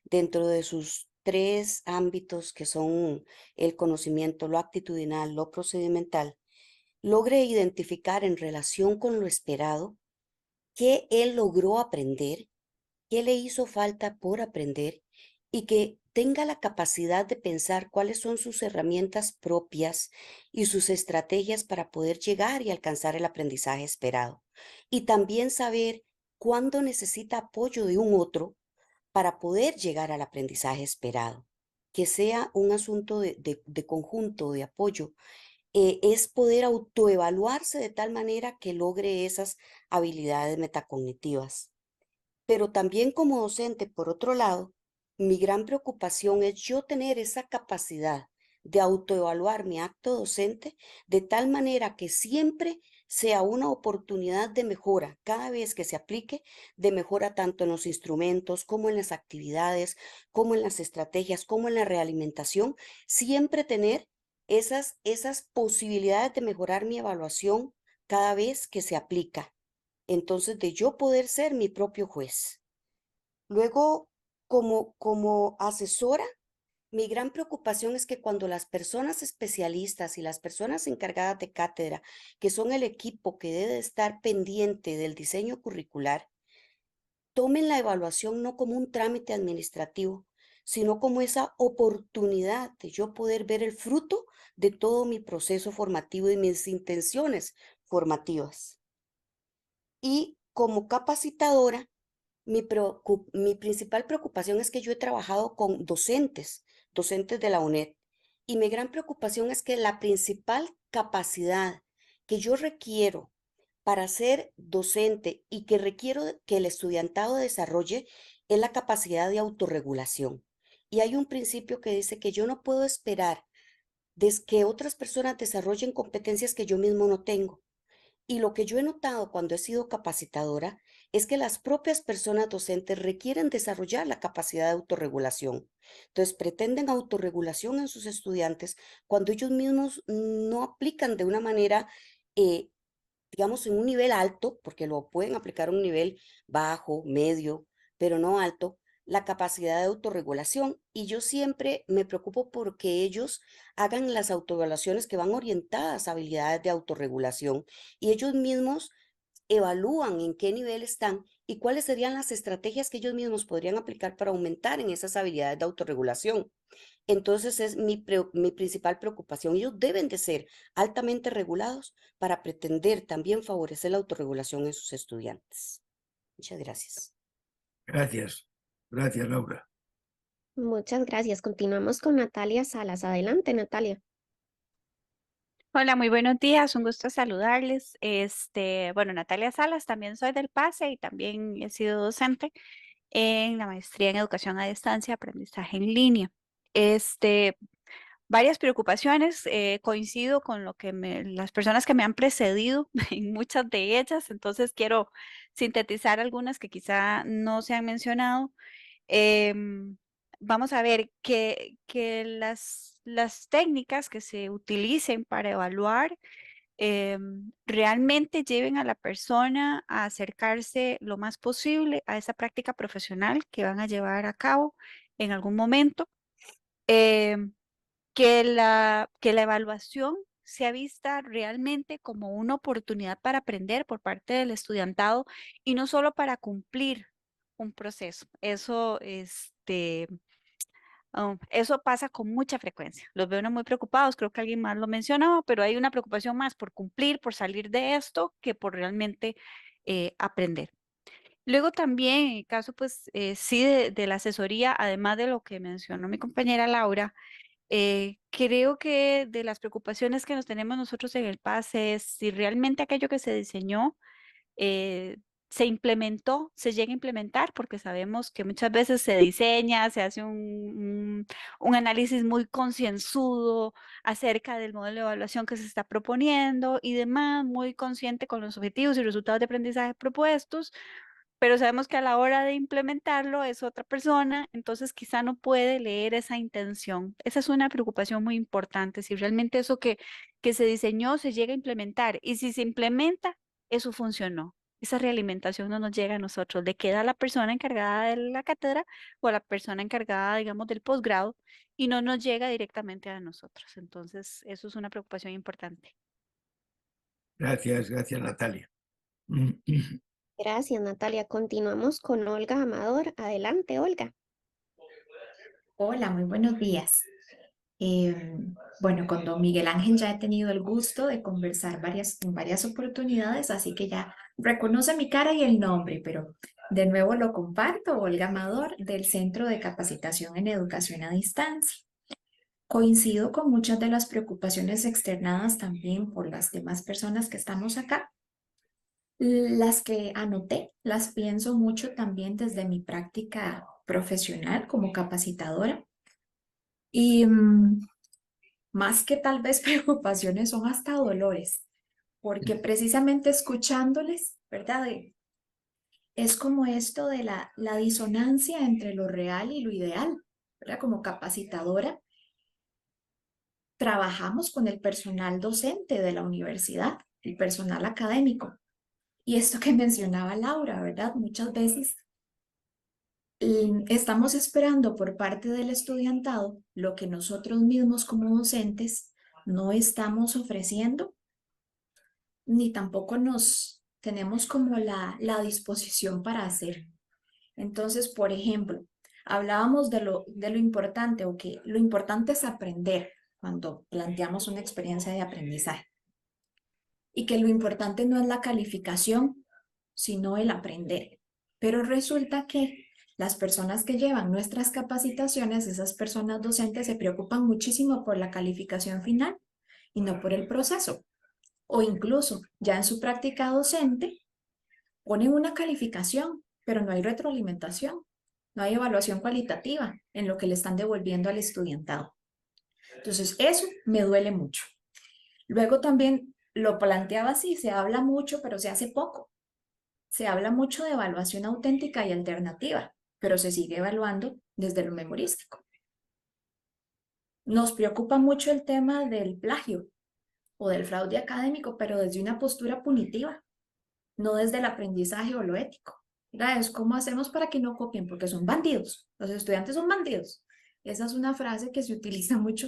dentro de sus tres ámbitos que son el conocimiento, lo actitudinal, lo procedimental, logre identificar en relación con lo esperado qué él logró aprender, qué le hizo falta por aprender y que tenga la capacidad de pensar cuáles son sus herramientas propias y sus estrategias para poder llegar y alcanzar el aprendizaje esperado. Y también saber cuándo necesita apoyo de un otro para poder llegar al aprendizaje esperado. Que sea un asunto de conjunto, de apoyo, es poder autoevaluarse de tal manera que logre esas habilidades metacognitivas. Pero también como docente, por otro lado, mi gran preocupación es yo tener esa capacidad de autoevaluar mi acto docente de tal manera que siempre sea una oportunidad de mejora, cada vez que se aplique, de mejora tanto en los instrumentos como en las actividades, como en las estrategias, como en la realimentación, siempre tener esas posibilidades de mejorar mi evaluación cada vez que se aplica. Entonces, de yo poder ser mi propio juez. Luego, como asesora, mi gran preocupación es que cuando las personas especialistas y las personas encargadas de cátedra, que son el equipo que debe estar pendiente del diseño curricular, tomen la evaluación no como un trámite administrativo, sino como esa oportunidad de yo poder ver el fruto de todo mi proceso formativo y mis intenciones formativas. Y como capacitadora, mi principal preocupación es que yo he trabajado con docentes de la UNED, y mi gran preocupación es que la principal capacidad que yo requiero para ser docente y que requiero que el estudiantado desarrolle es la capacidad de autorregulación. Y hay un principio que dice que yo no puedo esperar que otras personas desarrollen competencias que yo mismo no tengo. Y lo que yo he notado cuando he sido capacitadora es que las propias personas docentes requieren desarrollar la capacidad de autorregulación. Entonces, pretenden autorregulación en sus estudiantes cuando ellos mismos no aplican de una manera, digamos, en un nivel alto, porque lo pueden aplicar a un nivel bajo, medio, pero no alto, la capacidad de autorregulación. Y yo siempre me preocupo porque ellos hagan las autoevaluaciones que van orientadas a habilidades de autorregulación y ellos mismos evalúan en qué nivel están y cuáles serían las estrategias que ellos mismos podrían aplicar para aumentar en esas habilidades de autorregulación. Entonces es mi principal preocupación. Ellos deben de ser altamente regulados para pretender también favorecer la autorregulación en sus estudiantes. Muchas gracias. gracias. Gracias, Laura. Muchas gracias. Continuamos con Natalia Salas. Adelante, Natalia. Hola, muy buenos días, un gusto saludarles. Bueno, Natalia Salas, también soy del PASE y también he sido docente en la maestría en educación a distancia, aprendizaje en línea. Varias preocupaciones, coincido con lo que las personas que me han precedido en muchas de ellas, entonces quiero sintetizar algunas que quizá no se han mencionado. Em, Vamos a ver que las técnicas que se utilicen para evaluar realmente lleven a la persona a acercarse lo más posible a esa práctica profesional que van a llevar a cabo en algún momento. Que la evaluación sea vista realmente como una oportunidad para aprender por parte del estudiantado y no solo para cumplir un proceso. Eso, eso pasa con mucha frecuencia. Los veo uno muy preocupados, creo que alguien más lo mencionaba, pero hay una preocupación más por cumplir, por salir de esto, que por realmente aprender. Luego también, en el caso, pues, sí, de la asesoría, además de lo que mencionó mi compañera Laura, creo que de las preocupaciones que nos tenemos nosotros en el PASE es si realmente aquello que se diseñó se implementó, se llega a implementar, porque sabemos que muchas veces se diseña, se hace un análisis muy concienzudo acerca del modelo de evaluación que se está proponiendo y demás, muy consciente con los objetivos y resultados de aprendizaje propuestos, pero sabemos que a la hora de implementarlo es otra persona, entonces quizá no puede leer esa intención. Esa es una preocupación muy importante, si realmente eso que se diseñó se llega a implementar y si se implementa, eso funcionó. Esa realimentación no nos llega a nosotros, le queda a la persona encargada de la cátedra o a la persona encargada, digamos, del posgrado y no nos llega directamente a nosotros. Entonces, eso es una preocupación importante. Gracias, Natalia. Gracias, Natalia. Continuamos con Olga Amador. Adelante, Olga. Hola, muy buenos días. Bueno, con don Miguel Ángel ya he tenido el gusto de conversar en varias oportunidades, así que ya reconoce mi cara y el nombre, pero de nuevo lo comparto, Olga Amador, del Centro de Capacitación en Educación a Distancia. Coincido con muchas de las preocupaciones externadas también por las demás personas que estamos acá. Las que anoté, las pienso mucho también desde mi práctica profesional como capacitadora. Y más que tal vez preocupaciones, son hasta dolores, porque precisamente escuchándoles, ¿verdad? Es como esto de la disonancia entre lo real y lo ideal, ¿verdad? Como capacitadora, trabajamos con el personal docente de la universidad, el personal académico. Y esto que mencionaba Laura, ¿verdad? Muchas veces estamos esperando por parte del estudiantado lo que nosotros mismos como docentes no estamos ofreciendo, ni tampoco nos tenemos como la disposición para hacer. Entonces, por ejemplo, hablábamos de lo importante, o que lo importante es aprender cuando planteamos una experiencia de aprendizaje. Y que lo importante no es la calificación, sino el aprender. Pero resulta que las personas que llevan nuestras capacitaciones, esas personas docentes, se preocupan muchísimo por la calificación final y no por el proceso. O incluso ya en su práctica docente ponen una calificación, pero no hay retroalimentación, no hay evaluación cualitativa en lo que le están devolviendo al estudiantado. Entonces, eso me duele mucho. Luego también lo planteaba así, se habla mucho, pero se hace poco. Se habla mucho de evaluación auténtica y alternativa, pero se sigue evaluando desde lo memorístico. Nos preocupa mucho el tema del plagio o del fraude académico, pero desde una postura punitiva, no desde el aprendizaje o lo ético. ¿Verdad? Es cómo hacemos para que no copien, porque son bandidos. Los estudiantes son bandidos. Esa es una frase que se utiliza mucho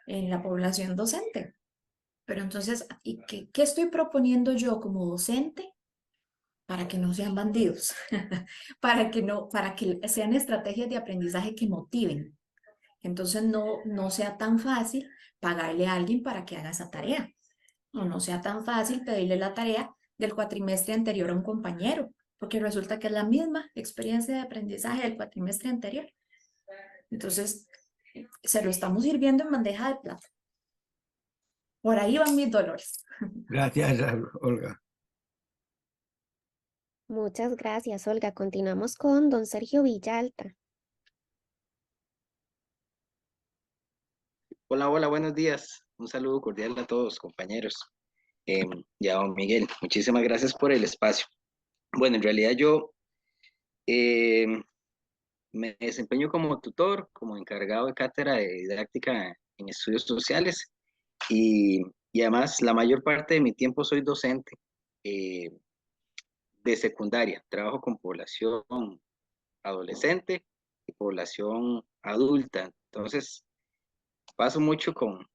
en la población docente. Pero entonces, ¿qué estoy proponiendo yo como docente? Para que no sean bandidos, para que sean estrategias de aprendizaje que motiven. Entonces no sea tan fácil pagarle a alguien para que haga esa tarea, o no sea tan fácil pedirle la tarea del cuatrimestre anterior a un compañero, porque resulta que es la misma experiencia de aprendizaje del cuatrimestre anterior. Entonces, se lo estamos sirviendo en bandeja de plata. Por ahí van mis dolores. Gracias, Olga. Muchas gracias, Olga. Continuamos con don Sergio Villalta. Hola, hola, buenos días. Un saludo cordial a todos, compañeros. Ya, don Miguel, muchísimas gracias por el espacio. Bueno, en realidad yo me desempeño como tutor, como encargado de cátedra de didáctica en estudios sociales y Y además, la mayor parte de mi tiempo soy docente de secundaria. Trabajo con población adolescente y población adulta. Entonces, paso mucho con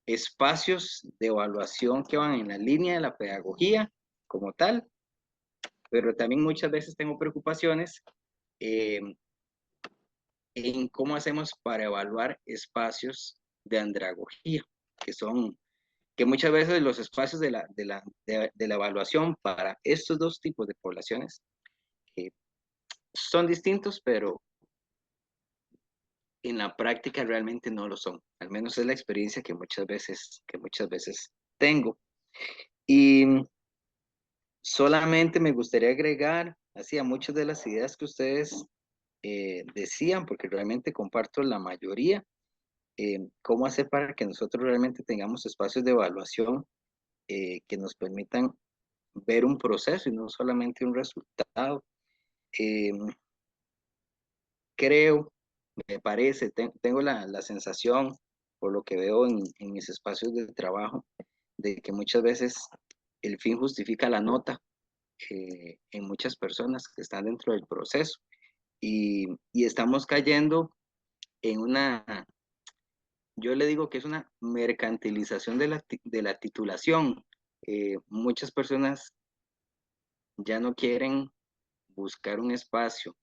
espacios de evaluación que van en la línea de la pedagogía como tal, pero también muchas veces tengo preocupaciones eh, en cómo hacemos para evaluar espacios de andragogía, que muchas veces los espacios de la evaluación para estos dos tipos de poblaciones son distintos, pero en la práctica realmente no lo son. Al menos es la experiencia que muchas veces tengo. Y solamente me gustaría agregar así a muchas de las ideas que ustedes decían, porque realmente comparto la mayoría, cómo hacer para que nosotros realmente tengamos espacios de evaluación que nos permitan ver un proceso y no solamente un resultado. Eh, Creo, me parece, tengo la sensación, por lo que veo en mis espacios de trabajo, de que muchas veces el fin justifica la nota en muchas personas que están dentro del proceso. Y estamos cayendo en yo le digo que es una mercantilización de la titulación. Muchas personas ya no quieren buscar un espacio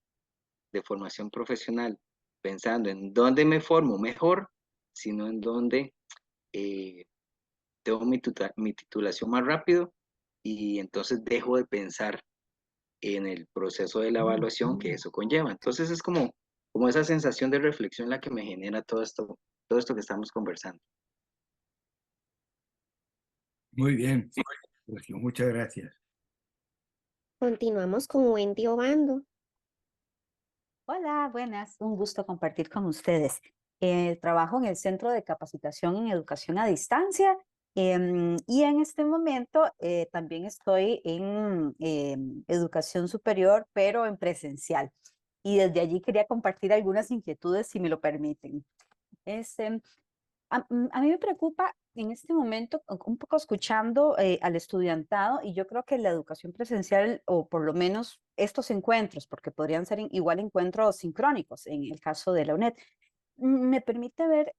de formación profesional pensando en dónde me formo mejor, sino en dónde tengo mi titulación más rápido y entonces dejo de pensar en el proceso de la evaluación que eso conlleva. Entonces es como esa sensación de reflexión la que me genera todo esto que estamos conversando. Muy bien, Sergio, muchas gracias. Continuamos con Wendy Obando. Hola, buenas. Un gusto compartir con ustedes. Trabajo en el Centro de Capacitación en Educación a Distancia y en este momento también estoy en educación superior, pero en presencial. Y desde allí quería compartir algunas inquietudes, si me lo permiten. A mí me preocupa en este momento, un poco escuchando al estudiantado, y yo creo que la educación presencial, o por lo menos estos encuentros, porque podrían ser igual encuentros sincrónicos en el caso de la UNED, me permite ver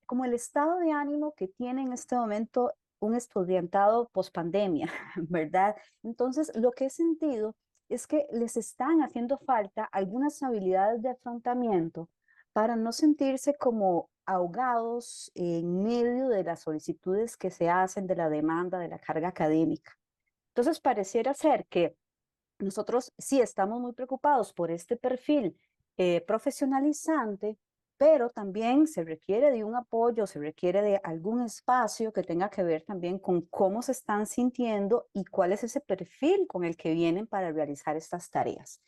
como el estado de ánimo que tiene en este momento un estudiantado post-pandemia, ¿verdad? Entonces, lo que he sentido es que les están haciendo falta algunas habilidades de afrontamiento para no sentirse como ahogados en medio de las solicitudes que se hacen de la demanda, de la carga académica. Entonces, pareciera ser que nosotros sí estamos muy preocupados por este perfil profesionalizante, pero también se requiere de un apoyo, se requiere de algún espacio que tenga que ver también con cómo se están sintiendo y cuál es ese perfil con el que vienen para realizar estas tareas.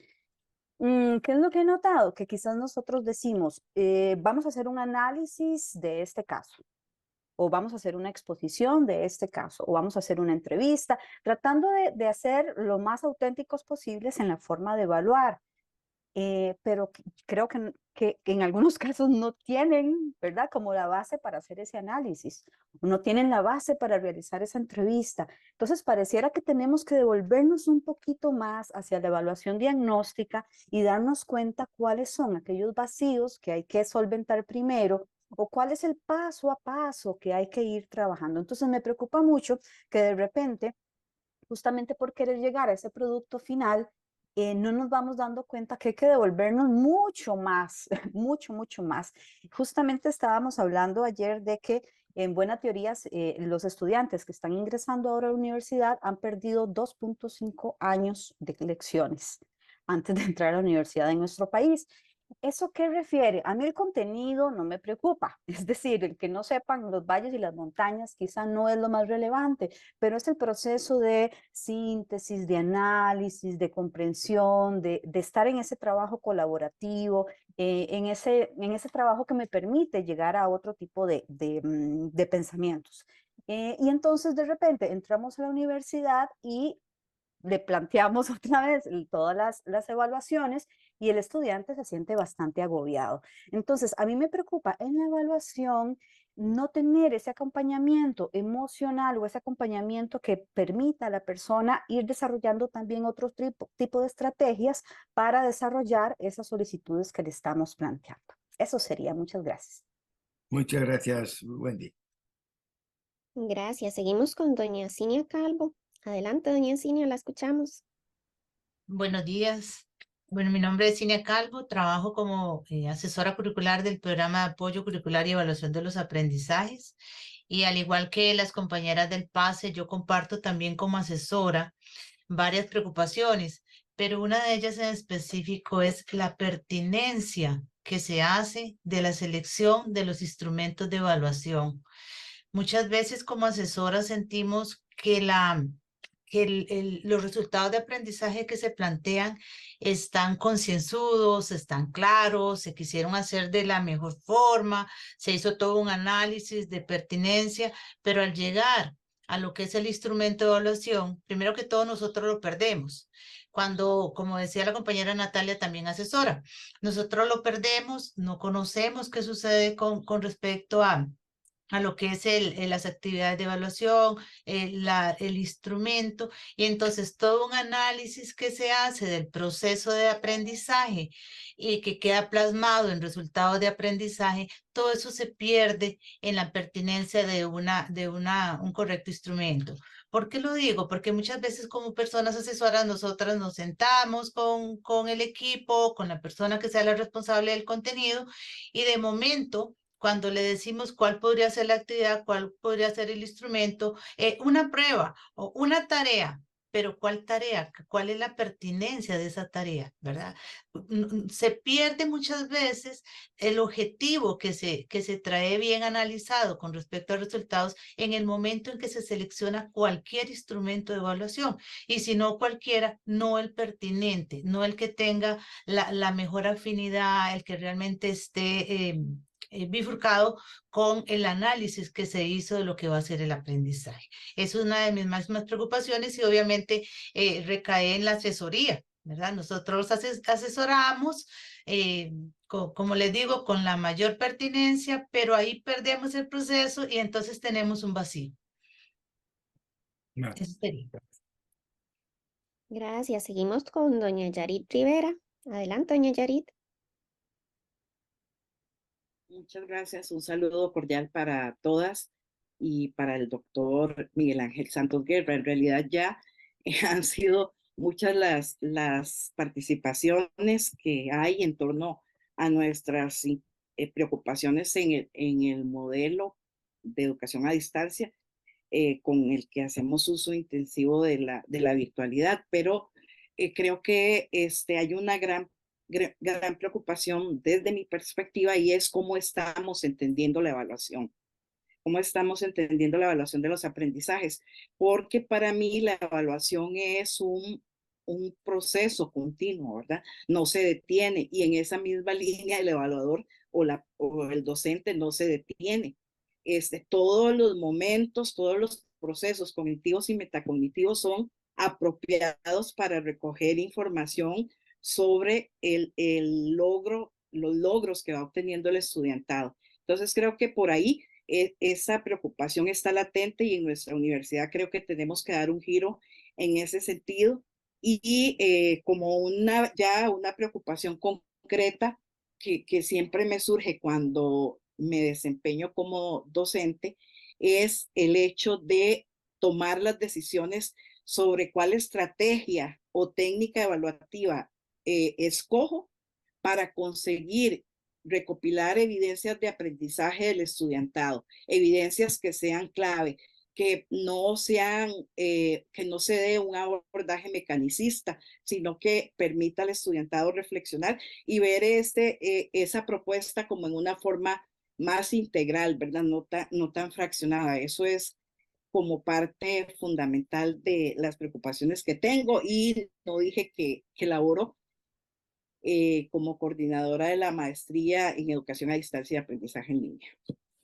¿Qué es lo que he notado? Que quizás nosotros decimos, vamos a hacer un análisis de este caso, o vamos a hacer una exposición de este caso, o vamos a hacer una entrevista, tratando de hacer lo más auténticos posibles en la forma de evaluar. Pero creo que en algunos casos no tienen, ¿verdad? Como la base para hacer ese análisis, no tienen la base para realizar esa entrevista. Entonces, pareciera que tenemos que devolvernos un poquito más hacia la evaluación diagnóstica y darnos cuenta cuáles son aquellos vacíos que hay que solventar primero, o cuál es el paso a paso que hay que ir trabajando. Entonces, me preocupa mucho que de repente, justamente por querer llegar a ese producto final, no nos vamos dando cuenta que hay que devolvernos mucho más, mucho más. Justamente estábamos hablando ayer de que en buena teoría los estudiantes que están ingresando ahora a la universidad han perdido 2.5 años de lecciones antes de entrar a la universidad en nuestro país. ¿Eso qué refiere? A mí el contenido no me preocupa, es decir, el que no sepan los valles y las montañas quizá no es lo más relevante, pero es el proceso de síntesis, de análisis, de comprensión, de estar en ese trabajo colaborativo, en ese trabajo que me permite llegar a otro tipo de pensamientos. Y entonces de repente entramos a la universidad y le planteamos otra vez todas las evaluaciones y el estudiante se siente bastante agobiado. Entonces, a mí me preocupa en la evaluación no tener ese acompañamiento emocional o ese acompañamiento que permita a la persona ir desarrollando también otro tipo de estrategias para desarrollar esas solicitudes que le estamos planteando. Eso sería. Muchas gracias. Muchas gracias, Wendy. Gracias. Seguimos con doña Cinia Calvo. Adelante, doña Cinia, la escuchamos. Buenos días. Bueno, mi nombre es Cinia Calvo, trabajo como asesora curricular del programa de apoyo curricular y evaluación de los aprendizajes. Y al igual que las compañeras del PASE, yo comparto también como asesora varias preocupaciones, pero una de ellas en específico es la pertinencia que se hace de la selección de los instrumentos de evaluación. Muchas veces como asesora sentimos que los resultados de aprendizaje que se plantean están concienzudos, están claros, se quisieron hacer de la mejor forma, se hizo todo un análisis de pertinencia, pero al llegar a lo que es el instrumento de evaluación, primero que todo nosotros lo perdemos. Cuando, como decía la compañera Natalia, también asesora, nosotros lo perdemos, no conocemos qué sucede con respecto a lo que es las actividades de evaluación, el instrumento, y entonces todo un análisis que se hace del proceso de aprendizaje y que queda plasmado en resultados de aprendizaje, todo eso se pierde en la pertinencia de un correcto instrumento. ¿Por qué lo digo? Porque muchas veces como personas asesoras nosotras nos sentamos con el equipo, con la persona que sea la responsable del contenido, y de momento cuando le decimos cuál podría ser la actividad, cuál podría ser el instrumento, una prueba o una tarea, pero ¿cuál tarea? ¿Cuál es la pertinencia de esa tarea? ¿Verdad? Se pierde muchas veces el objetivo que se trae bien analizado con respecto a resultados en el momento en que se selecciona cualquier instrumento de evaluación. Y si no cualquiera, no el pertinente, no el que tenga la mejor afinidad, el que realmente esté bifurcado con el análisis que se hizo de lo que va a ser el aprendizaje. Es una de mis máximas preocupaciones y obviamente recae en la asesoría, ¿verdad? Nosotros asesoramos, como les digo, con la mayor pertinencia, pero ahí perdemos el proceso y entonces tenemos un vacío. No. Eso sería. Gracias. Seguimos con doña Yarit Rivera. Adelante, doña Yarit. Muchas gracias. Un saludo cordial para todas y para el doctor Miguel Ángel Santos Guerra. En realidad ya han sido muchas las participaciones que hay en torno a nuestras preocupaciones en el modelo de educación a distancia con el que hacemos uso intensivo de la virtualidad, pero creo que hay una gran preocupación desde mi perspectiva y es cómo estamos entendiendo la evaluación. Cómo estamos entendiendo la evaluación de los aprendizajes, porque para mí la evaluación es un proceso continuo, ¿verdad? No se detiene y en esa misma línea el evaluador o el docente no se detiene. Todos los momentos, todos los procesos cognitivos y metacognitivos son apropiados para recoger información sobre los logros que va obteniendo el estudiantado. Entonces creo que por ahí esa preocupación está latente y en nuestra universidad creo que tenemos que dar un giro en ese sentido y como una preocupación concreta que siempre me surge cuando me desempeño como docente es el hecho de tomar las decisiones sobre cuál estrategia o técnica evaluativa escojo para conseguir recopilar evidencias de aprendizaje del estudiantado, evidencias que sean clave, que no se dé un abordaje mecanicista, sino que permita al estudiantado reflexionar y ver esa propuesta como en una forma más integral, ¿verdad? No tan fraccionada. Eso es como parte fundamental de las preocupaciones que tengo y no dije que laboro como coordinadora de la maestría en educación a distancia y aprendizaje en línea.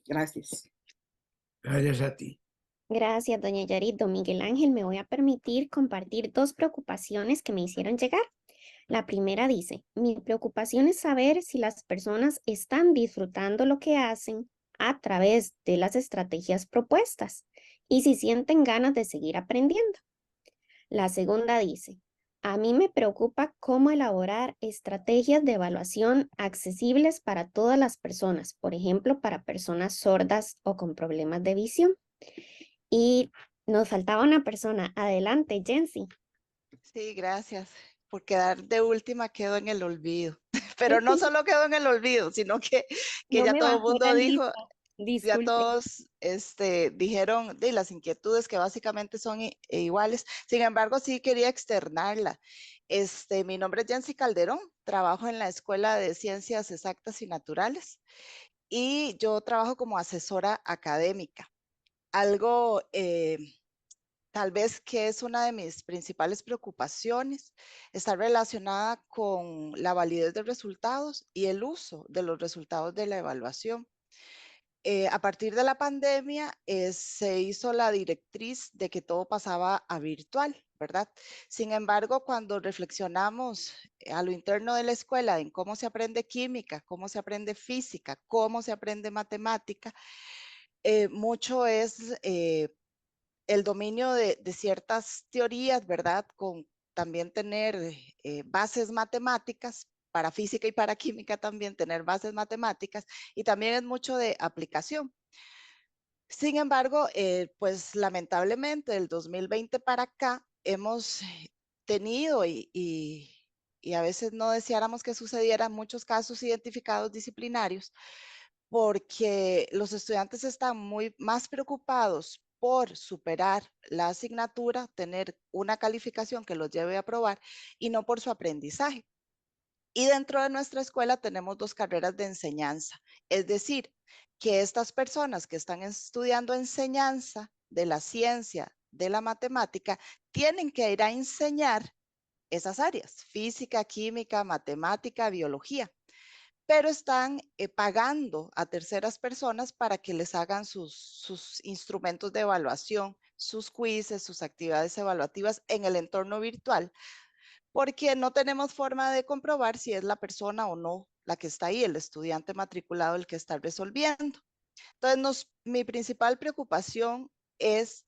Gracias. Gracias a ti. Gracias, doña Yarit. Don Miguel Ángel, me voy a permitir compartir dos preocupaciones que me hicieron llegar. La primera dice, mi preocupación es saber si las personas están disfrutando lo que hacen a través de las estrategias propuestas y si sienten ganas de seguir aprendiendo. La segunda dice, a mí me preocupa cómo elaborar estrategias de evaluación accesibles para todas las personas, por ejemplo, para personas sordas o con problemas de visión. Y nos faltaba una persona. Adelante, Jency. Sí, gracias. Por quedar de última quedo en el olvido. Pero no solo quedo en el olvido, sino que No ya me todo el bajó la mundo dijo, lista, ya disculpe. todos dijeron de las inquietudes que básicamente son iguales. Sin embargo, sí quería externarla. Mi nombre es Jency Calderón, trabajo en la Escuela de Ciencias Exactas y Naturales y yo trabajo como asesora académica. Algo tal vez que es una de mis principales preocupaciones, está relacionada con la validez de resultados y el uso de los resultados de la evaluación. A partir de la pandemia se hizo la directriz de que todo pasaba a virtual, ¿verdad? Sin embargo, cuando reflexionamos a lo interno de la escuela en cómo se aprende química, cómo se aprende física, cómo se aprende matemática, mucho es el dominio de ciertas teorías, ¿verdad? Con también tener bases matemáticas, para física y para química también tener bases matemáticas, y también es mucho de aplicación. Sin embargo, pues lamentablemente del 2020 para acá hemos tenido y a veces no deseáramos que sucedieran muchos casos identificados disciplinarios, porque los estudiantes están más preocupados por superar la asignatura, tener una calificación que los lleve a aprobar y no por su aprendizaje. Y dentro de nuestra escuela tenemos 2 carreras de enseñanza, es decir, que estas personas que están estudiando enseñanza de la ciencia, de la matemática, tienen que ir a enseñar esas áreas, física, química, matemática, biología, pero están pagando a terceras personas para que les hagan sus instrumentos de evaluación, sus quizzes, sus actividades evaluativas en el entorno virtual, porque no tenemos forma de comprobar si es la persona o no la que está ahí, el estudiante matriculado, el que está resolviendo. Entonces, mi principal preocupación es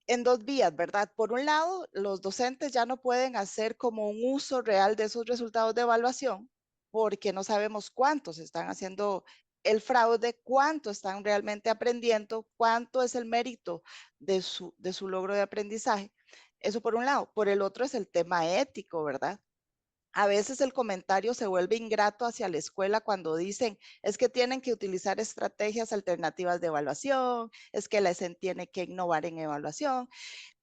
en 2 vías, ¿verdad? Por un lado, los docentes ya no pueden hacer como un uso real de esos resultados de evaluación porque no sabemos cuántos están haciendo el fraude, cuánto están realmente aprendiendo, cuánto es el mérito de su logro de aprendizaje. Eso por un lado. Por el otro es el tema ético, ¿verdad? A veces el comentario se vuelve ingrato hacia la escuela cuando dicen, es que tienen que utilizar estrategias alternativas de evaluación, es que la ESEN tiene que innovar en evaluación,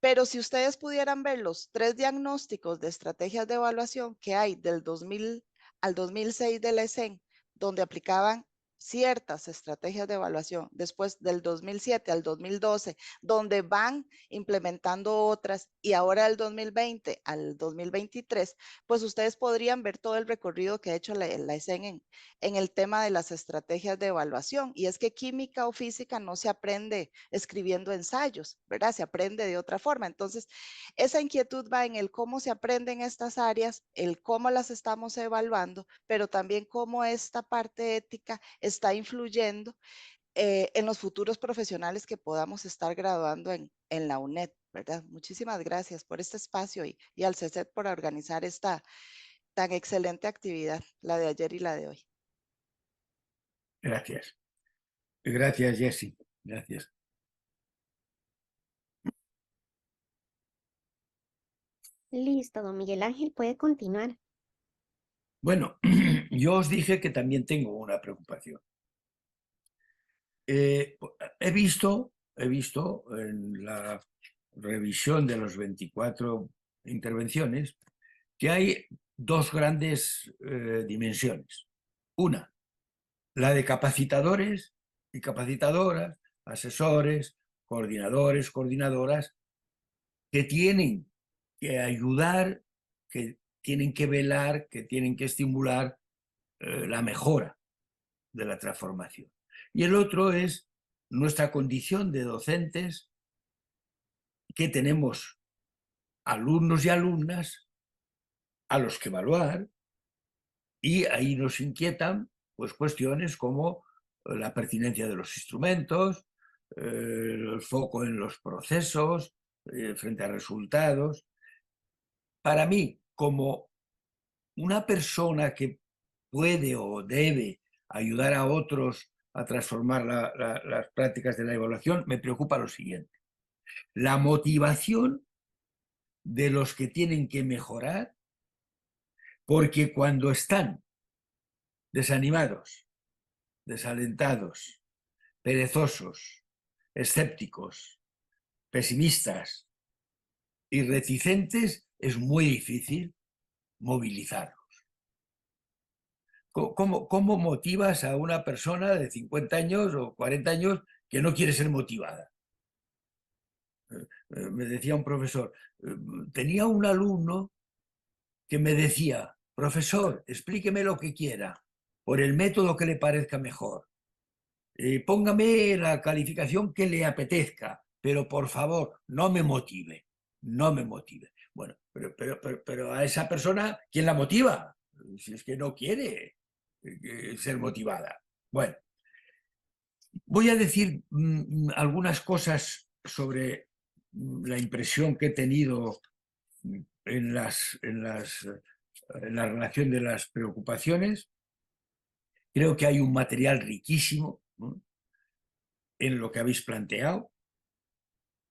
pero si ustedes pudieran ver los 3 diagnósticos de estrategias de evaluación que hay del 2000 al 2006 de la ESEN, donde aplicaban ciertas estrategias de evaluación, después del 2007 al 2012, donde van implementando otras, y ahora del 2020 al 2023, pues ustedes podrían ver todo el recorrido que ha hecho la ESEN en el tema de las estrategias de evaluación. Y es que química o física no se aprende escribiendo ensayos, ¿verdad? Se aprende de otra forma. Entonces, esa inquietud va en el cómo se aprenden estas áreas, el cómo las estamos evaluando, pero también cómo esta parte ética está influyendo en los futuros profesionales que podamos estar graduando en la UNED, ¿verdad? Muchísimas gracias por este espacio y al CECET por organizar esta tan excelente actividad, la de ayer y la de hoy. Gracias. Gracias, Jessy. Gracias. Listo, don Miguel Ángel, puede continuar. Bueno, yo os dije que también tengo una preocupación. He visto en la revisión de los 24 intervenciones que hay 2 grandes dimensiones. Una, la de capacitadores y capacitadoras, asesores, coordinadores, coordinadoras, que tienen que ayudar, que tienen que velar, que tienen que estimular la mejora de la transformación. Y el otro es nuestra condición de docentes, que tenemos alumnos y alumnas a los que evaluar, y ahí nos inquietan pues cuestiones como la pertinencia de los instrumentos, el foco en los procesos, frente a resultados. Para mí, como una persona que puede o debe ayudar a otros a transformar las prácticas de la evaluación, me preocupa lo siguiente. La motivación de los que tienen que mejorar, porque cuando están desanimados, desalentados, perezosos, escépticos, pesimistas y reticentes, es muy difícil movilizarlos. ¿Cómo motivas a una persona de 50 años o 40 años que no quiere ser motivada? Me decía un profesor, tenía un alumno que me decía, profesor, explíqueme lo que quiera, por el método que le parezca mejor. Póngame la calificación que le apetezca, pero por favor, no me motive, no me motive. Bueno, pero a esa persona, ¿quién la motiva? Si es que no quiere ser motivada. Bueno, voy a decir algunas cosas sobre la impresión que he tenido en la relación de las preocupaciones. Creo que hay un material riquísimo, ¿no?, en lo que habéis planteado.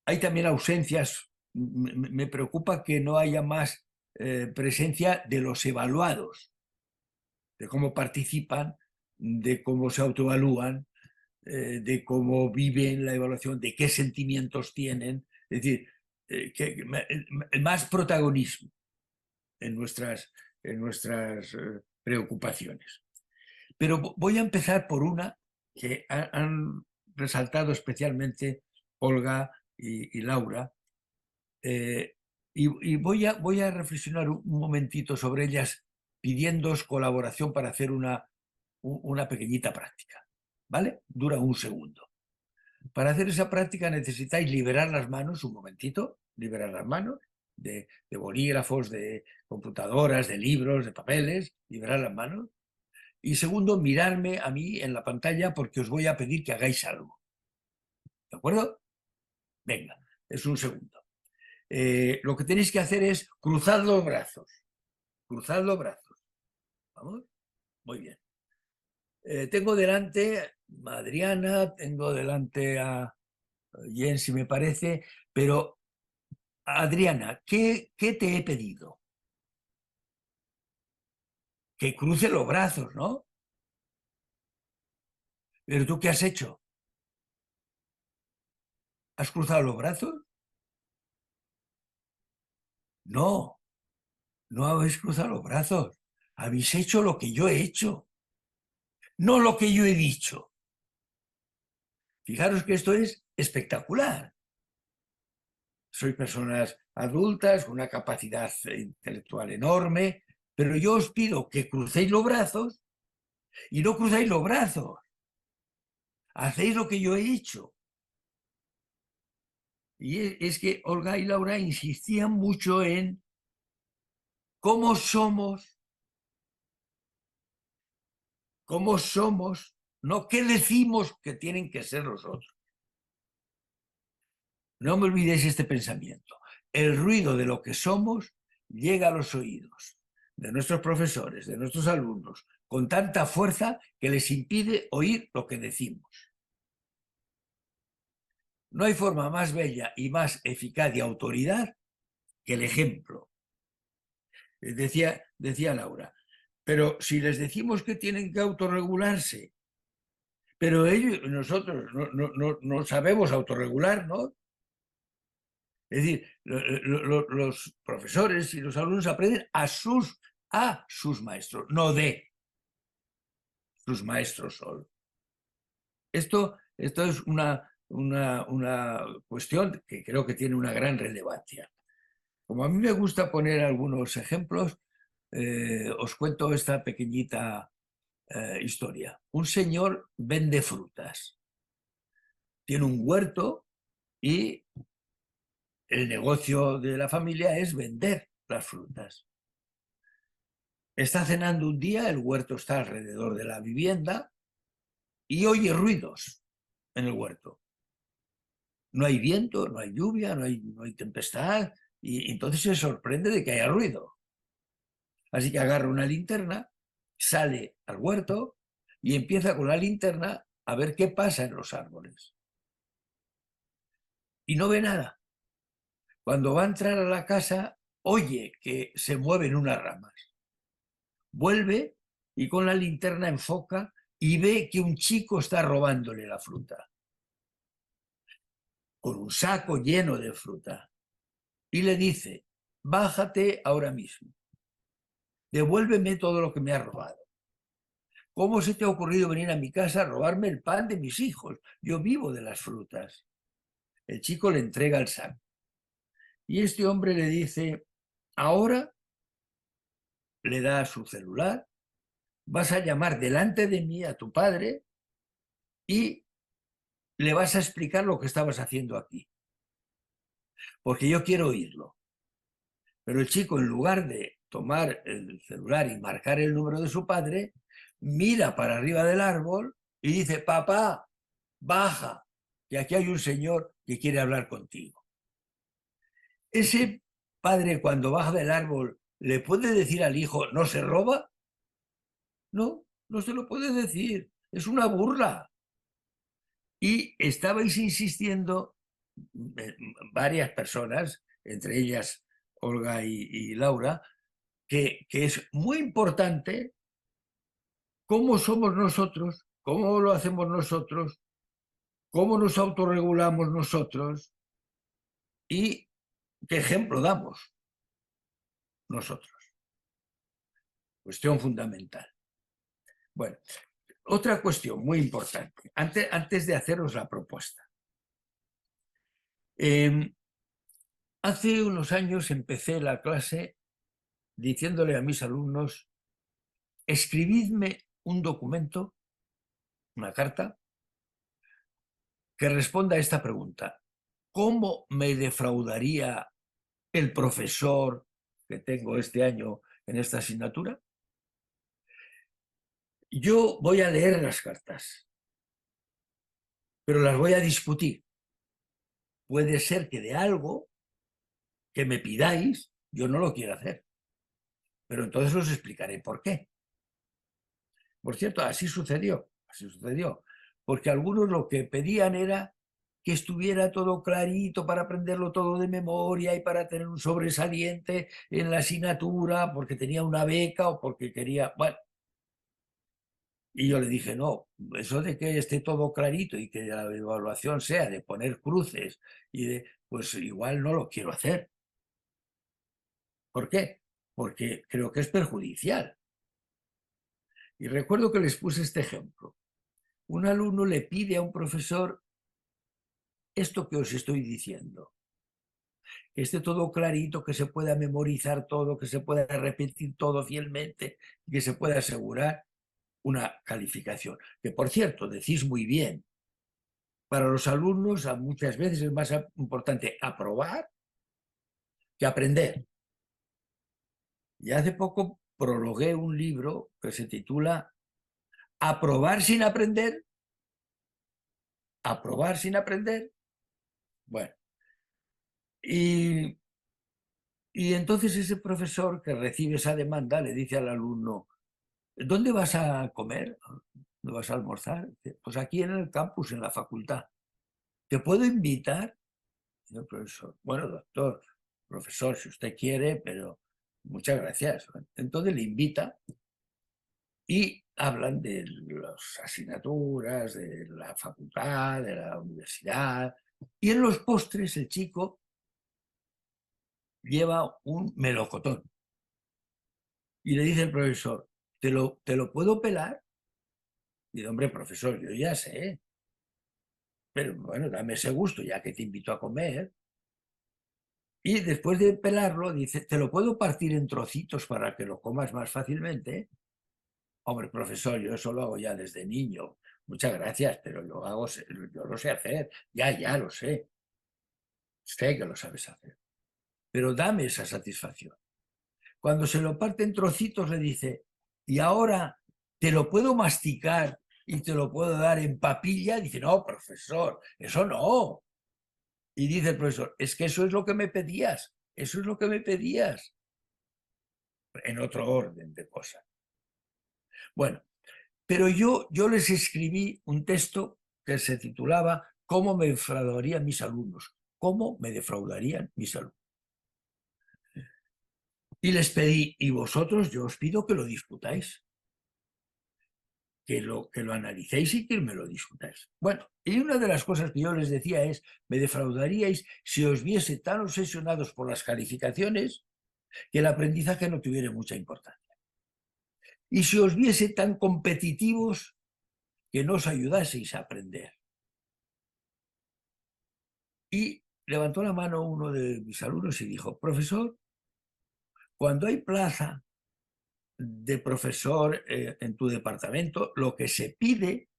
Hay también ausencias. Me preocupa que no haya más presencia de los evaluados, de cómo participan, de cómo se autoevalúan, de cómo viven la evaluación, de qué sentimientos tienen. Es decir, más protagonismo en nuestras preocupaciones. Pero voy a empezar por una que han resaltado especialmente Olga y Laura, y voy a reflexionar un momentito sobre ellas, pidiéndoos colaboración para hacer una pequeñita práctica, ¿vale? Dura un segundo. Para hacer esa práctica necesitáis liberar las manos un momentito, liberar las manos de bolígrafos, de computadoras, de libros, de papeles, liberar las manos. Y segundo, mirarme a mí en la pantalla, porque os voy a pedir que hagáis algo. ¿De acuerdo? Venga, es un segundo. Lo que tenéis que hacer es cruzar los brazos. Cruzad los brazos. ¿Vamos? Muy bien. Tengo delante a Adriana, tengo delante a Jensi, me parece, pero Adriana, ¿qué te he pedido? Que cruce los brazos, ¿no? ¿Pero tú qué has hecho? ¿Has cruzado los brazos? No, no habéis cruzado los brazos. Habéis hecho lo que yo he hecho, no lo que yo he dicho. Fijaros que esto es espectacular. Sois personas adultas con una capacidad intelectual enorme, pero yo os pido que crucéis los brazos y no cruzáis los brazos. Hacéis lo que yo he hecho. Y es que Olga y Laura insistían mucho en cómo somos, no qué decimos que tienen que ser los otros. No me olvidéis este pensamiento. El ruido de lo que somos llega a los oídos de nuestros profesores, de nuestros alumnos, con tanta fuerza que les impide oír lo que decimos. No hay forma más bella y más eficaz de autoridad que el ejemplo. Decía Laura, pero si les decimos que tienen que autorregularse, pero nosotros no sabemos autorregular, ¿no? Es decir, los profesores y los alumnos aprenden a sus maestros, no de sus maestros solo. Esto es una cuestión que creo que tiene una gran relevancia. Como a mí me gusta poner algunos ejemplos, os cuento esta pequeñita historia. Un señor vende frutas. Tiene un huerto y el negocio de la familia es vender las frutas. Está cenando un día, el huerto está alrededor de la vivienda y oye ruidos en el huerto. No hay viento, no hay lluvia, no hay tempestad, y entonces se sorprende de que haya ruido. Así que agarra una linterna, sale al huerto y empieza con la linterna a ver qué pasa en los árboles. Y no ve nada. Cuando va a entrar a la casa, oye que se mueven unas ramas. Vuelve y con la linterna enfoca y ve que un chico está robándole la fruta, con un saco lleno de fruta. Y le dice: bájate ahora mismo, devuélveme todo lo que me has robado. ¿Cómo se te ha ocurrido venir a mi casa a robarme el pan de mis hijos? Yo vivo de las frutas. El chico le entrega el saco. Y este hombre le dice: ahora, le da su celular, vas a llamar delante de mí a tu padre y le vas a explicar lo que estabas haciendo aquí, porque yo quiero oírlo. Pero el chico, en lugar de tomar el celular y marcar el número de su padre, mira para arriba del árbol y dice: papá, baja, que aquí hay un señor que quiere hablar contigo. Ese padre, cuando baja del árbol, ¿le puede decir al hijo: no se roba? No, no se lo puede decir, es una burla. Y estabais insistiendo varias personas, entre ellas Olga y Laura, que es muy importante cómo somos nosotros, cómo lo hacemos nosotros, cómo nos autorregulamos nosotros y qué ejemplo damos nosotros. Cuestión fundamental. Bueno, otra cuestión muy importante, antes de haceros la propuesta. Hace unos años empecé la clase diciéndole a mis alumnos: escribidme un documento, una carta, que responda a esta pregunta: ¿cómo me defraudaría el profesor que tengo este año en esta asignatura? Yo voy a leer las cartas, pero las voy a discutir. Puede ser que de algo que me pidáis yo no lo quiera hacer, pero entonces os explicaré por qué. Por cierto, así sucedió, porque algunos lo que pedían era que estuviera todo clarito para aprenderlo todo de memoria y para tener un sobresaliente en la asignatura, porque tenía una beca o porque quería... Bueno, y yo le dije: no, eso de que esté todo clarito y que la evaluación sea de poner cruces y de... pues igual no lo quiero hacer. ¿Por qué? Porque creo que es perjudicial. Y recuerdo que les puse este ejemplo. Un alumno le pide a un profesor esto que os estoy diciendo, que esté todo clarito, que se pueda memorizar todo, que se pueda repetir todo fielmente, que se pueda asegurar una calificación. Que, por cierto, decís muy bien, para los alumnos muchas veces es más importante aprobar que aprender. Y hace poco prologué un libro que se titula ¿Aprobar sin aprender? ¿Aprobar sin aprender? Bueno, y entonces ese profesor que recibe esa demanda le dice al alumno: ¿dónde vas a comer? ¿Dónde vas a almorzar? Pues aquí en el campus, en la facultad. ¿Te puedo invitar? Y el profesor: bueno, doctor, profesor, si usted quiere, pero muchas gracias. Entonces le invita y hablan de las asignaturas, de la facultad, de la universidad. Y en los postres el chico lleva un melocotón. Y le dice el profesor: ¿te lo puedo pelar? Y dice: hombre, profesor, yo ya sé. Pero bueno, dame ese gusto ya que te invito a comer. Y después de pelarlo, dice: ¿te lo puedo partir en trocitos para que lo comas más fácilmente? Hombre, profesor, yo eso lo hago ya desde niño. Muchas gracias, pero yo lo sé hacer. Ya lo sé. Sé que lo sabes hacer. Pero dame esa satisfacción. cuando se lo parte en trocitos le dice, y ahora te lo puedo masticar y te lo puedo dar en papilla, dice, no, profesor, eso no. Y dice el profesor, es que eso es lo que me pedías, eso es lo que me pedías. En otro orden de cosas. Bueno, pero yo les escribí un texto que se titulaba ¿Cómo me defraudarían mis alumnos? ¿Cómo me defraudarían mis alumnos? Y les pedí, y vosotros, yo os pido que lo discutáis, que lo analicéis y que me lo discutáis. Bueno, y una de las cosas que yo les decía es, me defraudaríais si os viese tan obsesionados por las calificaciones que el aprendizaje no tuviera mucha importancia. Y si os viese tan competitivos que no os ayudaseis a aprender. Y levantó la mano uno de mis alumnos y dijo, profesor, cuando hay plaza de profesor en tu departamento, lo que se pide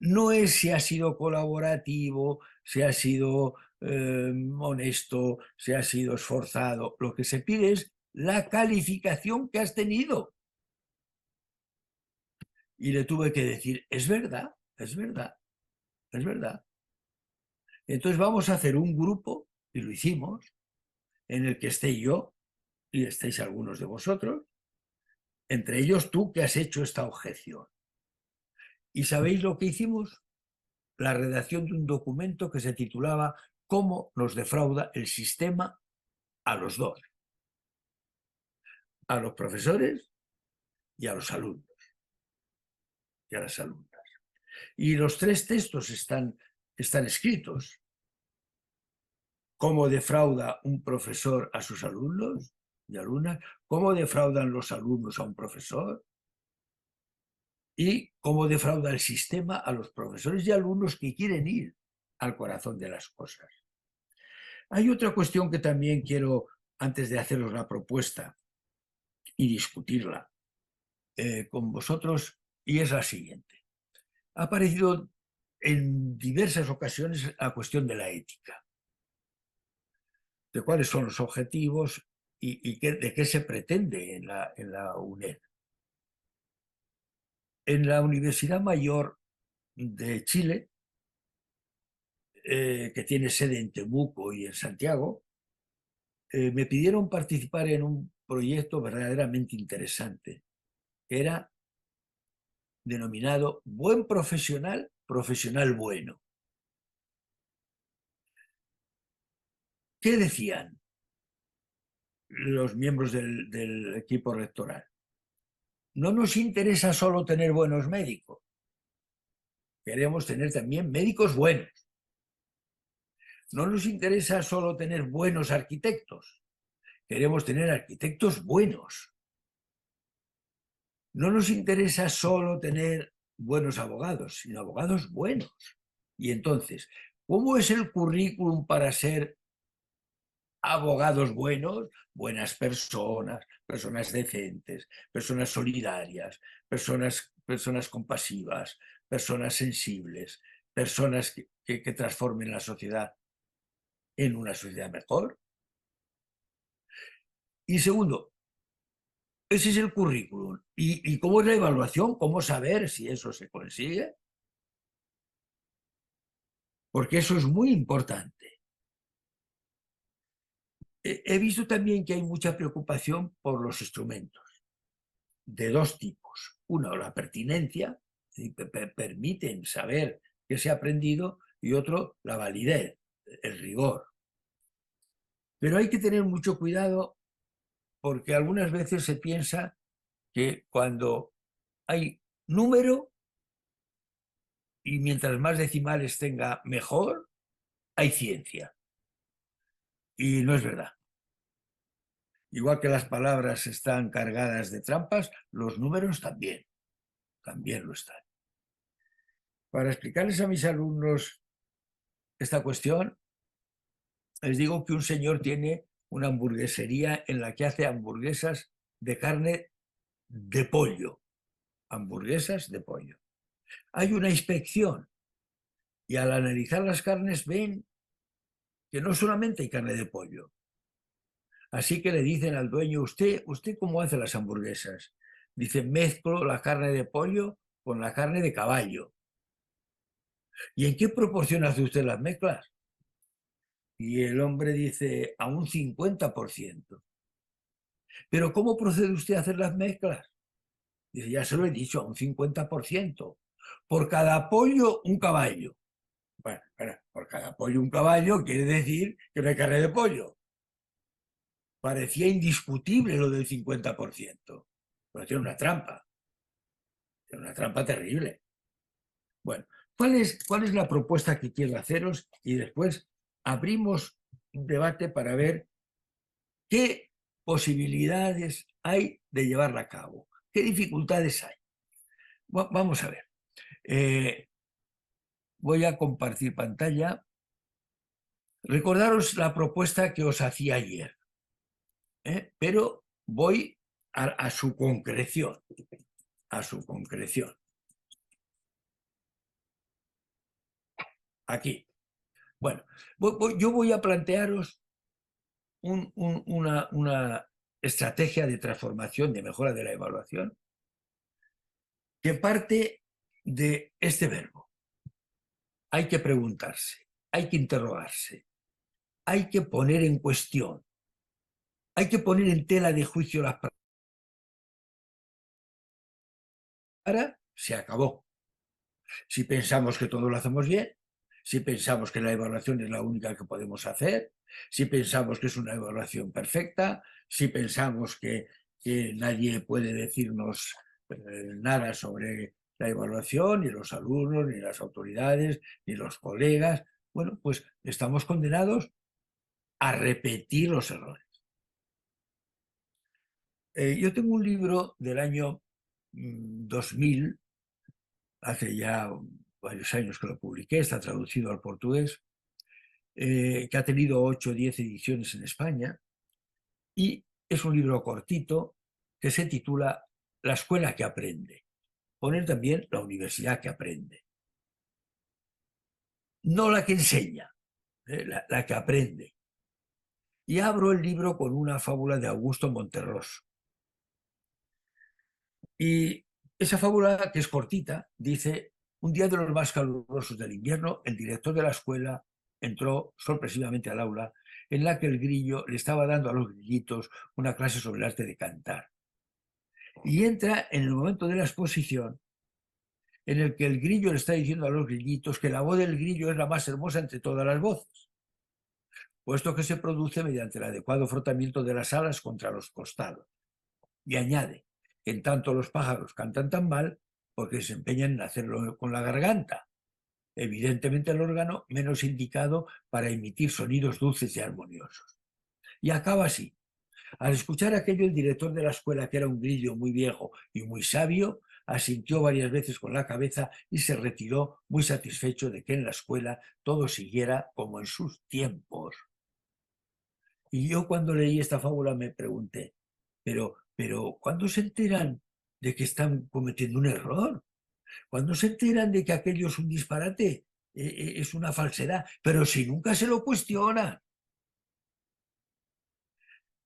no es si ha sido colaborativo, si ha sido honesto, si ha sido esforzado. Lo que se pide es la calificación que has tenido. Y le tuve que decir, es verdad, es verdad, es verdad. Entonces vamos a hacer un grupo, y lo hicimos, en el que esté yo y estéis algunos de vosotros, entre ellos tú que has hecho esta objeción. ¿Y sabéis lo que hicimos? La redacción de un documento que se titulaba ¿Cómo nos defrauda el sistema a los dos? A los profesores y a los alumnos y a las alumnas. Y los tres textos están escritos. ¿Cómo defrauda un profesor a sus alumnos y alumnas? ¿Cómo defraudan los alumnos a un profesor? Y cómo defrauda el sistema a los profesores y alumnos que quieren ir al corazón de las cosas. Hay otra cuestión que también quiero, antes de haceros la propuesta y discutirla con vosotros, y es la siguiente. Ha aparecido en diversas ocasiones la cuestión de la ética, de cuáles son los objetivos y de qué se pretende en la UNED. En la Universidad Mayor de Chile, que tiene sede en Temuco y en Santiago, me pidieron participar en un proyecto verdaderamente interesante, que era denominado Buen Profesional, Profesional Bueno. ¿Qué decían los miembros del equipo rectoral? No nos interesa solo tener buenos médicos, queremos tener también médicos buenos. No nos interesa solo tener buenos arquitectos, queremos tener arquitectos buenos. No nos interesa solo tener buenos abogados, sino abogados buenos. Y entonces, ¿cómo es el currículum para ser abogados buenos? Buenas personas, personas decentes, personas solidarias, personas compasivas, personas sensibles, personas que transformen la sociedad en una sociedad mejor. Y segundo, ese es el currículum. ¿Y cómo es la evaluación? ¿Cómo saber si eso se consigue? Porque eso es muy importante. He visto también que hay mucha preocupación por los instrumentos, de dos tipos. Uno, la pertinencia, permiten saber qué se ha aprendido, y otro, la validez, el rigor. Pero hay que tener mucho cuidado porque algunas veces se piensa que cuando hay número y mientras más decimales tenga mejor, hay ciencia. Y no es verdad. Igual que las palabras están cargadas de trampas, los números también lo están. Para explicarles a mis alumnos esta cuestión, les digo que un señor tiene una hamburguesería en la que hace hamburguesas de carne de pollo. Hamburguesas de pollo. Hay una inspección y al analizar las carnes ven que no solamente hay carne de pollo, Así que le dicen al dueño, ¿usted cómo hace las hamburguesas? Dice, mezclo la carne de pollo con la carne de caballo. ¿Y en qué proporción hace usted las mezclas? Y el hombre dice, a un 50%. ¿Pero cómo procede usted a hacer las mezclas? Dice, ya se lo he dicho, a un 50%. Por cada pollo, un caballo. Bueno, por cada pollo, un caballo quiere decir que no hay carne de pollo. Parecía indiscutible lo del 50%. Pero tiene una trampa. Tiene una trampa terrible. Bueno, ¿cuál es la propuesta que quiero haceros? Y después abrimos un debate para ver qué posibilidades hay de llevarla a cabo, qué dificultades hay. Vamos a ver. Voy a compartir pantalla. Recordaros la propuesta que os hacía ayer, pero voy a su concreción. A su concreción. Aquí. Bueno, yo voy a plantearos una estrategia de transformación, de mejora de la evaluación, que parte de este verbo. Hay que preguntarse, hay que interrogarse, hay que poner en cuestión, hay que poner en tela de juicio las prácticas. Ahora se acabó. Si pensamos que todo lo hacemos bien, si pensamos que la evaluación es la única que podemos hacer, si pensamos que es una evaluación perfecta, si pensamos que nadie puede decirnos nada sobre la evaluación, ni los alumnos, ni las autoridades, ni los colegas, bueno, pues estamos condenados a repetir los errores. Yo tengo un libro del año 2000, hace ya varios años que lo publiqué, está traducido al portugués, que ha tenido 8 o 10 ediciones en España, y es un libro cortito que se titula La escuela que aprende. Poner también la universidad que aprende. No la que enseña, la que aprende. Y abro el libro con una fábula de Augusto Monterroso. Y esa fábula, que es cortita, dice: un día de los más calurosos del invierno, el director de la escuela entró sorpresivamente al aula en la que el grillo le estaba dando a los grillitos una clase sobre el arte de cantar. Y entra en el momento de la exposición en el que el grillo le está diciendo a los grillitos que la voz del grillo es la más hermosa entre todas las voces, puesto que se produce mediante el adecuado frotamiento de las alas contra los costados. Y añade que en tanto los pájaros cantan tan mal porque se empeñan en hacerlo con la garganta, evidentemente el órgano menos indicado para emitir sonidos dulces y armoniosos. Y acaba así. Al escuchar aquello, el director de la escuela, que era un grillo muy viejo y muy sabio, asintió varias veces con la cabeza y se retiró muy satisfecho de que en la escuela todo siguiera como en sus tiempos. Y yo, cuando leí esta fábula, me pregunté, pero ¿cuándo se enteran de que están cometiendo un error? ¿Cuándo se enteran de que aquello es un disparate? Es una falsedad, pero si nunca se lo cuestiona.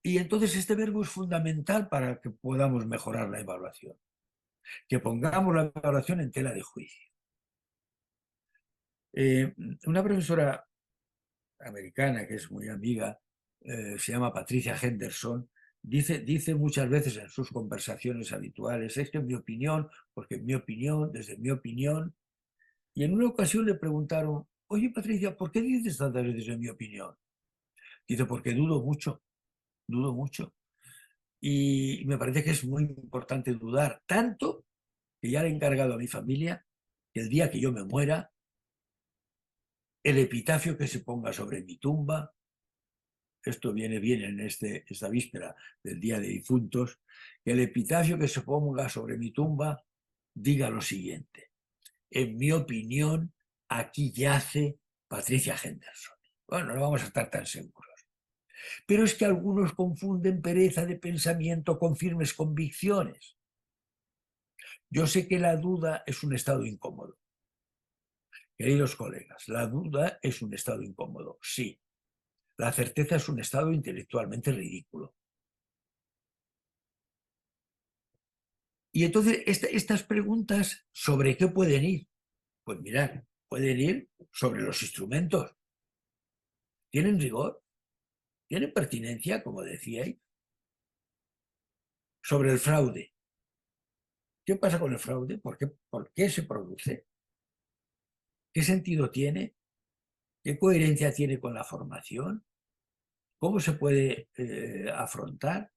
Y entonces este verbo es fundamental para que podamos mejorar la evaluación, que pongamos la evaluación en tela de juicio. Una profesora americana que es muy amiga, se llama Patricia Henderson, dice muchas veces en sus conversaciones habituales: es que en mi opinión, porque en mi opinión, desde mi opinión. Y en una ocasión le preguntaron: oye, Patricia, ¿por qué dices tantas veces en mi opinión? Dice: porque dudo mucho. Y me parece que es muy importante dudar, tanto que ya le he encargado a mi familia que el día que yo me muera, el epitafio que se ponga sobre mi tumba, esto viene bien en esta víspera del Día de Difuntos, que el epitafio que se ponga sobre mi tumba diga lo siguiente: en mi opinión, aquí yace Patricia Henderson. Bueno, no vamos a estar tan seguros. Pero es que algunos confunden pereza de pensamiento con firmes convicciones. Yo sé que la duda es un estado incómodo. Queridos colegas, la duda es un estado incómodo, sí. La certeza es un estado intelectualmente ridículo. Y entonces estas preguntas, ¿sobre qué pueden ir? Pues mirad, pueden ir sobre los instrumentos. ¿Tienen rigor? ¿Tienen pertinencia, como decíais? Sobre el fraude. ¿Qué pasa con el fraude? ¿Por qué se produce? ¿Qué sentido tiene? ¿Qué coherencia tiene con la formación? ¿Cómo se puede afrontar?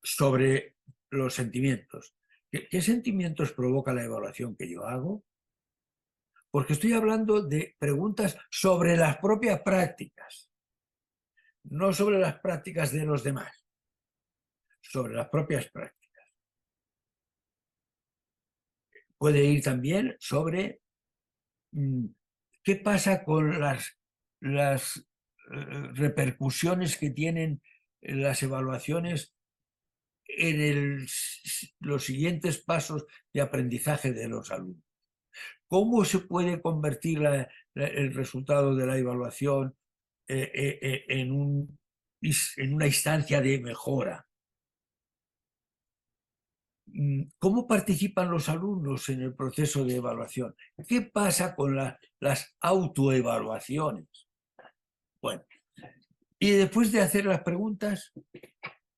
Sobre los sentimientos. ¿Qué sentimientos provoca la evaluación que yo hago? Porque estoy hablando de preguntas sobre las propias prácticas, no sobre las prácticas de los demás, sobre las propias prácticas. Puede ir también sobre qué pasa con las repercusiones que tienen las evaluaciones en los siguientes pasos de aprendizaje de los alumnos. ¿Cómo se puede convertir el resultado de la evaluación en una instancia de mejora? ¿Cómo participan los alumnos en el proceso de evaluación? ¿Qué pasa con las autoevaluaciones? Bueno, y después de hacer las preguntas,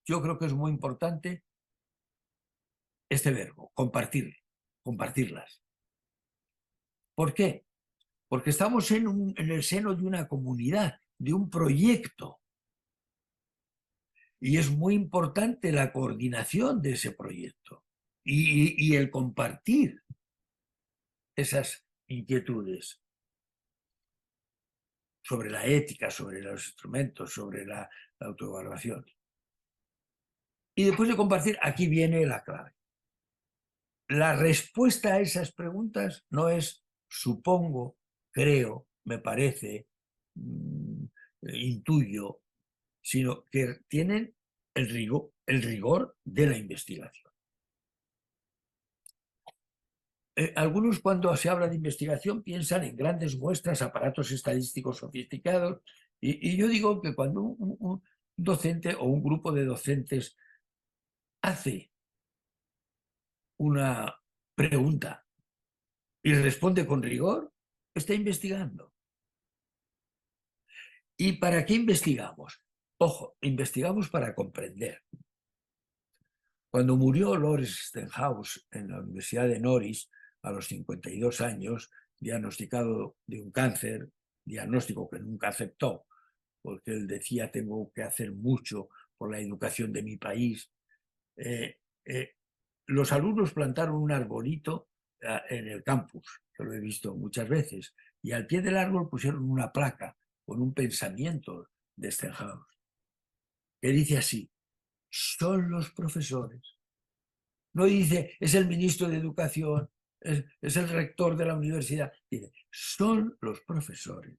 yo creo que es muy importante este verbo, compartirlas. ¿Por qué? Porque estamos en el seno de una comunidad, de un proyecto. Y es muy importante la coordinación de ese proyecto y el compartir esas inquietudes sobre la ética, sobre los instrumentos, sobre la autoevaluación. Y después de compartir, aquí viene la clave. La respuesta a esas preguntas no es supongo, creo, me parece, intuyo, sino que tienen el rigor de la investigación. Algunos cuando se habla de investigación piensan en grandes muestras, aparatos estadísticos sofisticados, y yo digo que cuando un docente o un grupo de docentes hace una pregunta y responde con rigor, está investigando. ¿Y para qué investigamos? Ojo, investigamos para comprender. Cuando murió Lawrence Stenhouse en la Universidad de Norris a los 52 años, diagnosticado de un cáncer, diagnóstico que nunca aceptó, porque él decía tengo que hacer mucho por la educación de mi país, los alumnos plantaron un arbolito en el campus, que lo he visto muchas veces, y al pie del árbol pusieron una placa con un pensamiento de Stenhouse, que dice así: son los profesores. No dice, es el ministro de Educación, es el rector de la universidad. Dice, son los profesores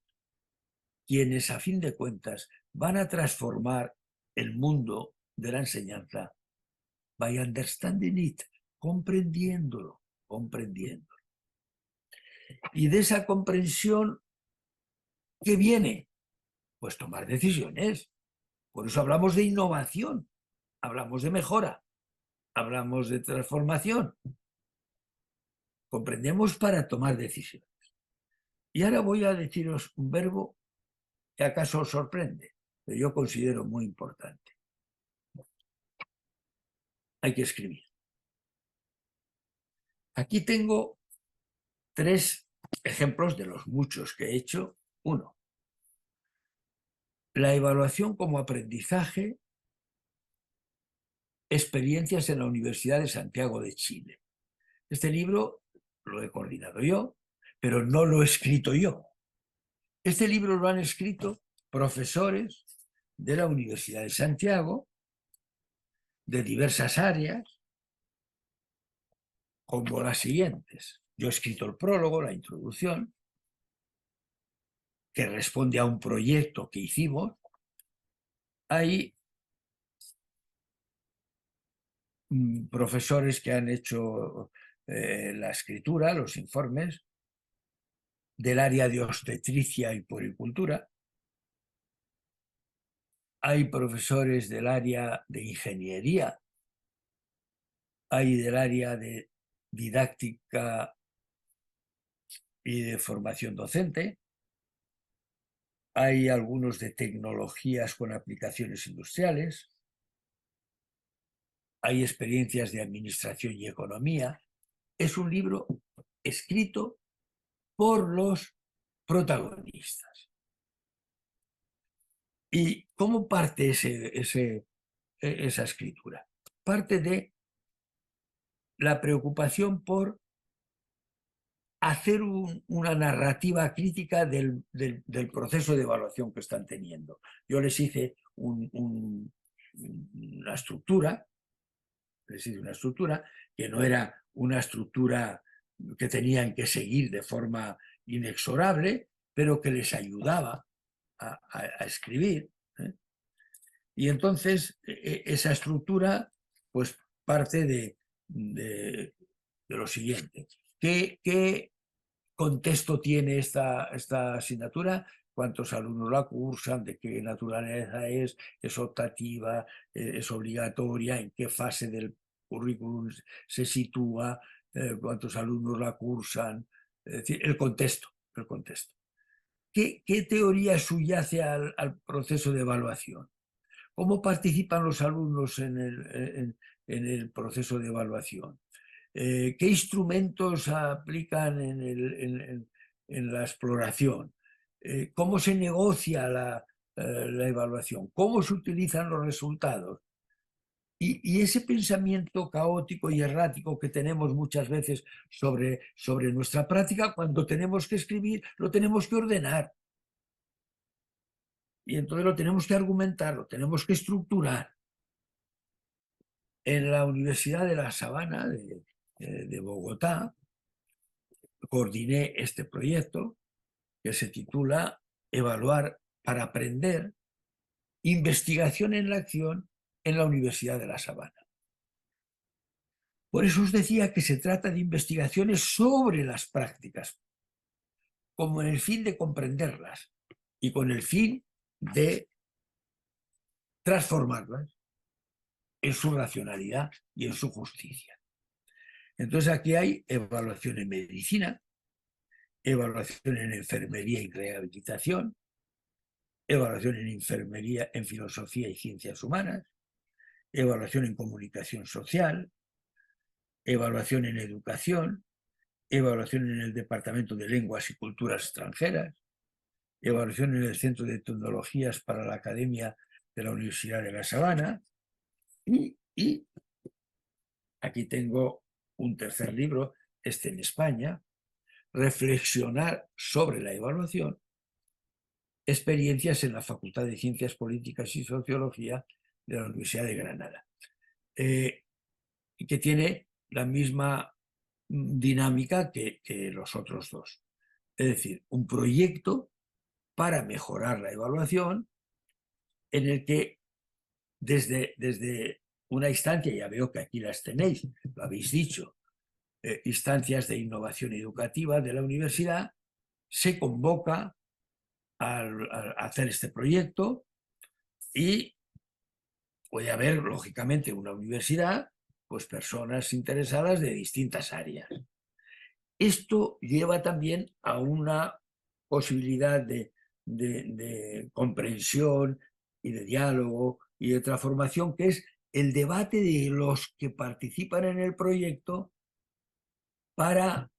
quienes, a fin de cuentas, van a transformar el mundo de la enseñanza by understanding it, comprendiéndolo. Y de esa comprensión, ¿qué viene? Pues tomar decisiones. Por eso hablamos de innovación, hablamos de mejora, hablamos de transformación. Comprendemos para tomar decisiones. Y ahora voy a deciros un verbo que acaso os sorprende, pero yo considero muy importante. Hay que escribir. Aquí tengo 3 ejemplos de los muchos que he hecho. 1. La evaluación como aprendizaje, experiencias en la Universidad de Santiago de Chile. Este libro lo he coordinado yo, pero no lo he escrito yo. Este libro lo han escrito profesores de la Universidad de Santiago, de diversas áreas, como las siguientes. Yo he escrito el prólogo, la introducción, que responde a un proyecto que hicimos. Hay profesores que han hecho la escritura, los informes, del área de obstetricia y puericultura. hay profesores del área de ingeniería, hay del área de didáctica y de formación docente, hay algunos de tecnologías con aplicaciones industriales, hay experiencias de administración y economía. Es un libro escrito por los protagonistas. ¿Y cómo parte esa escritura? Parte de la preocupación por hacer una narrativa crítica del proceso de evaluación que están teniendo. Yo les hice una estructura, que no era una estructura que tenían que seguir de forma inexorable, pero que les ayudaba a escribir. Y entonces esa estructura pues parte de lo siguiente. ¿Qué contexto tiene esta asignatura? ¿Cuántos alumnos la cursan? ¿De qué naturaleza es? ¿Es optativa? ¿Es obligatoria? ¿En qué fase del currículum se sitúa? ¿Cuántos alumnos la cursan? Es decir, el contexto. ¿Qué teoría subyace al proceso de evaluación? ¿Cómo participan los alumnos en el proceso de evaluación? ¿Qué instrumentos aplican en la exploración? ¿Cómo se negocia la evaluación? ¿Cómo se utilizan los resultados? Y ese pensamiento caótico y errático que tenemos muchas veces sobre nuestra práctica, cuando tenemos que escribir, lo tenemos que ordenar. Y entonces lo tenemos que argumentar, lo tenemos que estructurar. En la Universidad de La Sabana de Bogotá coordiné este proyecto que se titula Evaluar para aprender, investigación en la acción en la Universidad de La Sabana. Por eso os decía que se trata de investigaciones sobre las prácticas, como en el fin de comprenderlas y con el fin de transformarlas en su racionalidad y en su justicia. Entonces aquí hay evaluación en medicina, evaluación en enfermería y rehabilitación, evaluación en enfermería, en filosofía y ciencias humanas, evaluación en comunicación social, evaluación en educación, evaluación en el Departamento de Lenguas y Culturas Extranjeras, evaluación en el Centro de Tecnologías para la Academia de la Universidad de La Sabana y aquí tengo un tercer libro, este en España, Reflexionar sobre la evaluación, experiencias en la Facultad de Ciencias Políticas y Sociología de la Universidad de Granada, y que tiene la misma dinámica que los otros dos. Es decir, un proyecto para mejorar la evaluación en el que desde una instancia, ya veo que aquí las tenéis, lo habéis dicho, instancias de innovación educativa de la universidad, se convoca a hacer este proyecto y puede haber, lógicamente, en una universidad, pues personas interesadas de distintas áreas. Esto lleva también a una posibilidad de comprensión y de diálogo y de transformación, que es el debate de los que participan en el proyecto para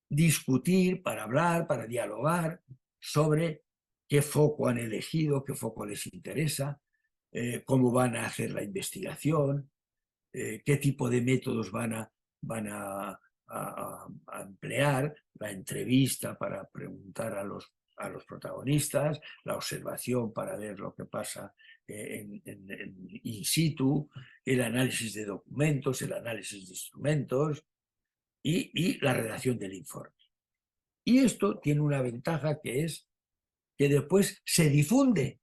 discutir, para hablar, para dialogar sobre qué foco han elegido, qué foco les interesa, cómo van a hacer la investigación, qué tipo de métodos van a emplear, la entrevista para preguntar a los protagonistas, la observación para ver lo que pasa in situ, el análisis de documentos, el análisis de instrumentos y la redacción del informe. Y esto tiene una ventaja, que es que después se difunde.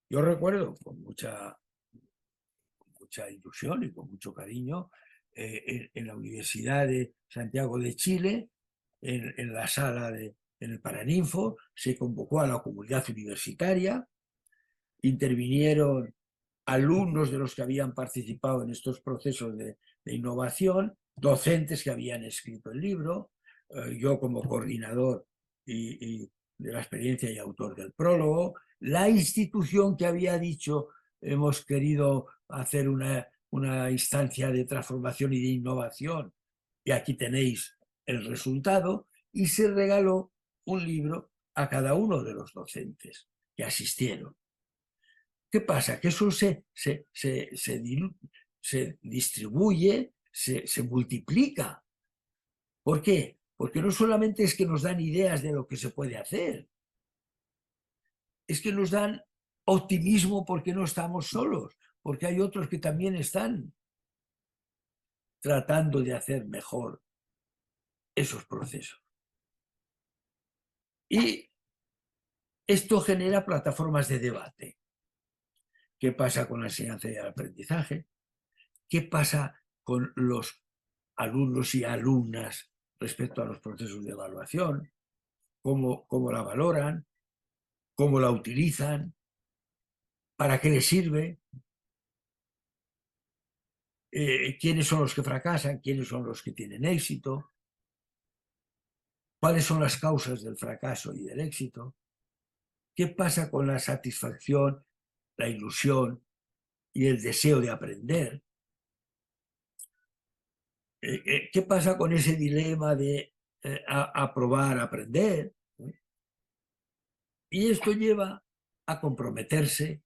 Yo recuerdo con mucha ilusión y con mucho cariño en la Universidad de Santiago de Chile, en la sala en el Paraninfo, se convocó a la comunidad universitaria intervinieron alumnos de los que habían participado en estos procesos de innovación, docentes que habían escrito el libro, yo como coordinador y de la experiencia y autor del prólogo, la institución que había dicho hemos querido hacer una instancia de transformación y de innovación, y aquí tenéis el resultado, y se regaló un libro a cada uno de los docentes que asistieron. ¿Qué pasa? Que eso se distribuye, se multiplica. ¿Por qué? Porque no solamente es que nos dan ideas de lo que se puede hacer, es que nos dan optimismo porque no estamos solos, porque hay otros que también están tratando de hacer mejor esos procesos. Y esto genera plataformas de debate. ¿Qué pasa con la enseñanza y el aprendizaje? ¿Qué pasa con los alumnos y alumnas respecto a los procesos de evaluación? ¿Cómo la valoran? ¿Cómo la utilizan? ¿Para qué les sirve? ¿Quiénes son los que fracasan? ¿Quiénes son los que tienen éxito? ¿Cuáles son las causas del fracaso y del éxito? ¿Qué pasa con la satisfacción, la ilusión y el deseo de aprender? ¿Qué pasa con ese dilema de aprobar, aprender? Y esto lleva a comprometerse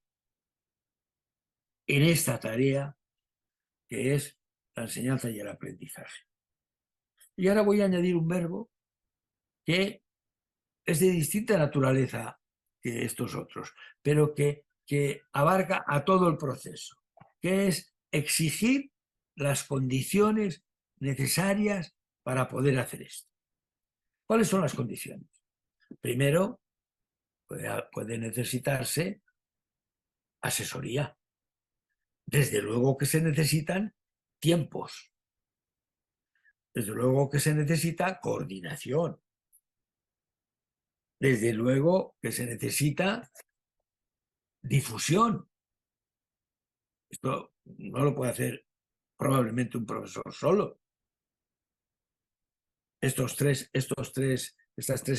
en esta tarea que es la enseñanza y el aprendizaje. Y ahora voy a añadir un verbo que es de distinta naturaleza que estos otros, pero que abarca a todo el proceso, que es exigir las condiciones necesarias para poder hacer esto. ¿Cuáles son las condiciones? Primero, puede necesitarse asesoría. Desde luego que se necesitan tiempos. Desde luego que se necesita coordinación. Desde luego que se necesita difusión. Esto no lo puede hacer probablemente un profesor solo. Estas tres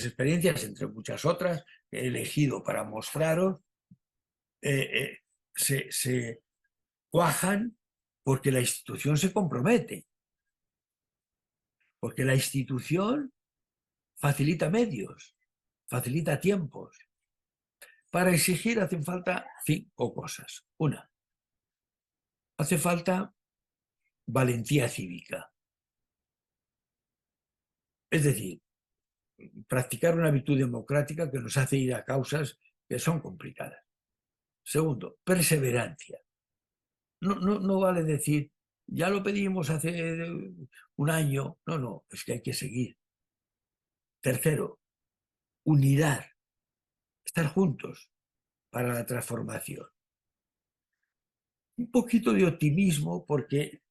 experiencias, entre muchas otras, que he elegido para mostraros, se cuajan porque la institución se compromete. Porque la institución facilita medios, facilita tiempos. Para exigir hacen falta 5 cosas. Una, hace falta valentía cívica. Es decir, practicar una virtud democrática que nos hace ir a causas que son complicadas. Segundo, perseverancia. No vale decir, ya lo pedimos hace un año. No, es que hay que seguir. Tercero, unidad. Estar juntos para la transformación. Un poquito de optimismo porque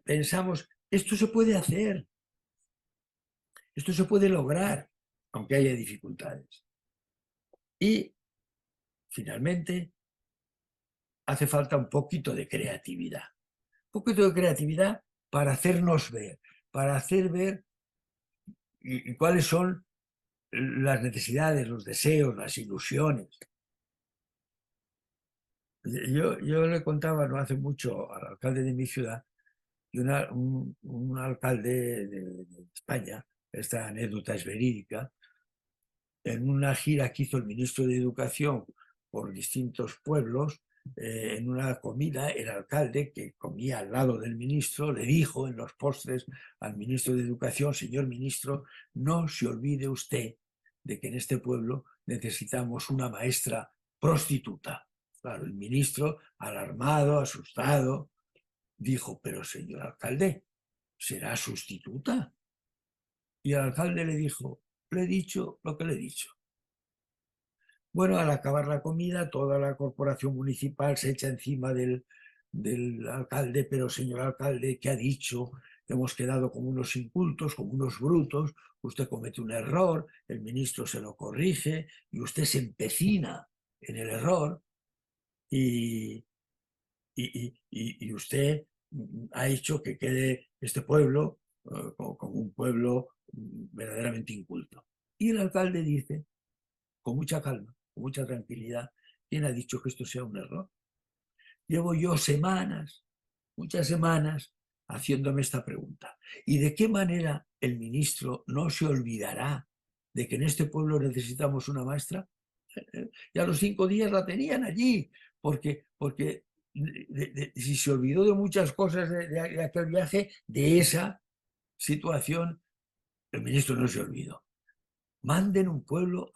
pensamos, esto se puede hacer. Esto se puede lograr, aunque haya dificultades. Y, finalmente, hace falta un poquito de creatividad. Un poquito de creatividad para hacernos ver, para hacer ver cuáles son las necesidades, los deseos, las ilusiones. Yo le contaba no hace mucho al alcalde de mi ciudad, y un alcalde de España, esta anécdota es verídica, en una gira que hizo el ministro de Educación por distintos pueblos, en una comida, el alcalde, que comía al lado del ministro, le dijo en los postres al ministro de Educación: señor ministro, no se olvide usted de que en este pueblo necesitamos una maestra prostituta. Claro, el ministro, alarmado, asustado, dijo: pero señor alcalde, ¿será sustituta? Y el alcalde le dijo: le he dicho lo que le he dicho. Bueno, al acabar la comida, toda la corporación municipal se echa encima del alcalde: pero señor alcalde, ¿qué ha dicho? Hemos quedado como unos incultos, como unos brutos, usted comete un error, el ministro se lo corrige y usted se empecina en el error. y usted ha hecho que quede este pueblo como un pueblo verdaderamente inculto. Y el alcalde dice, con mucha calma, con mucha tranquilidad, ¿quién ha dicho que esto sea un error? Llevo yo semanas, muchas semanas, haciéndome esta pregunta. ¿Y de qué manera el ministro no se olvidará de que en este pueblo necesitamos una maestra? Y a los 5 días la tenían allí, porque si se olvidó de muchas cosas de aquel viaje, de esa situación, el ministro no se olvidó. Manden un pueblo,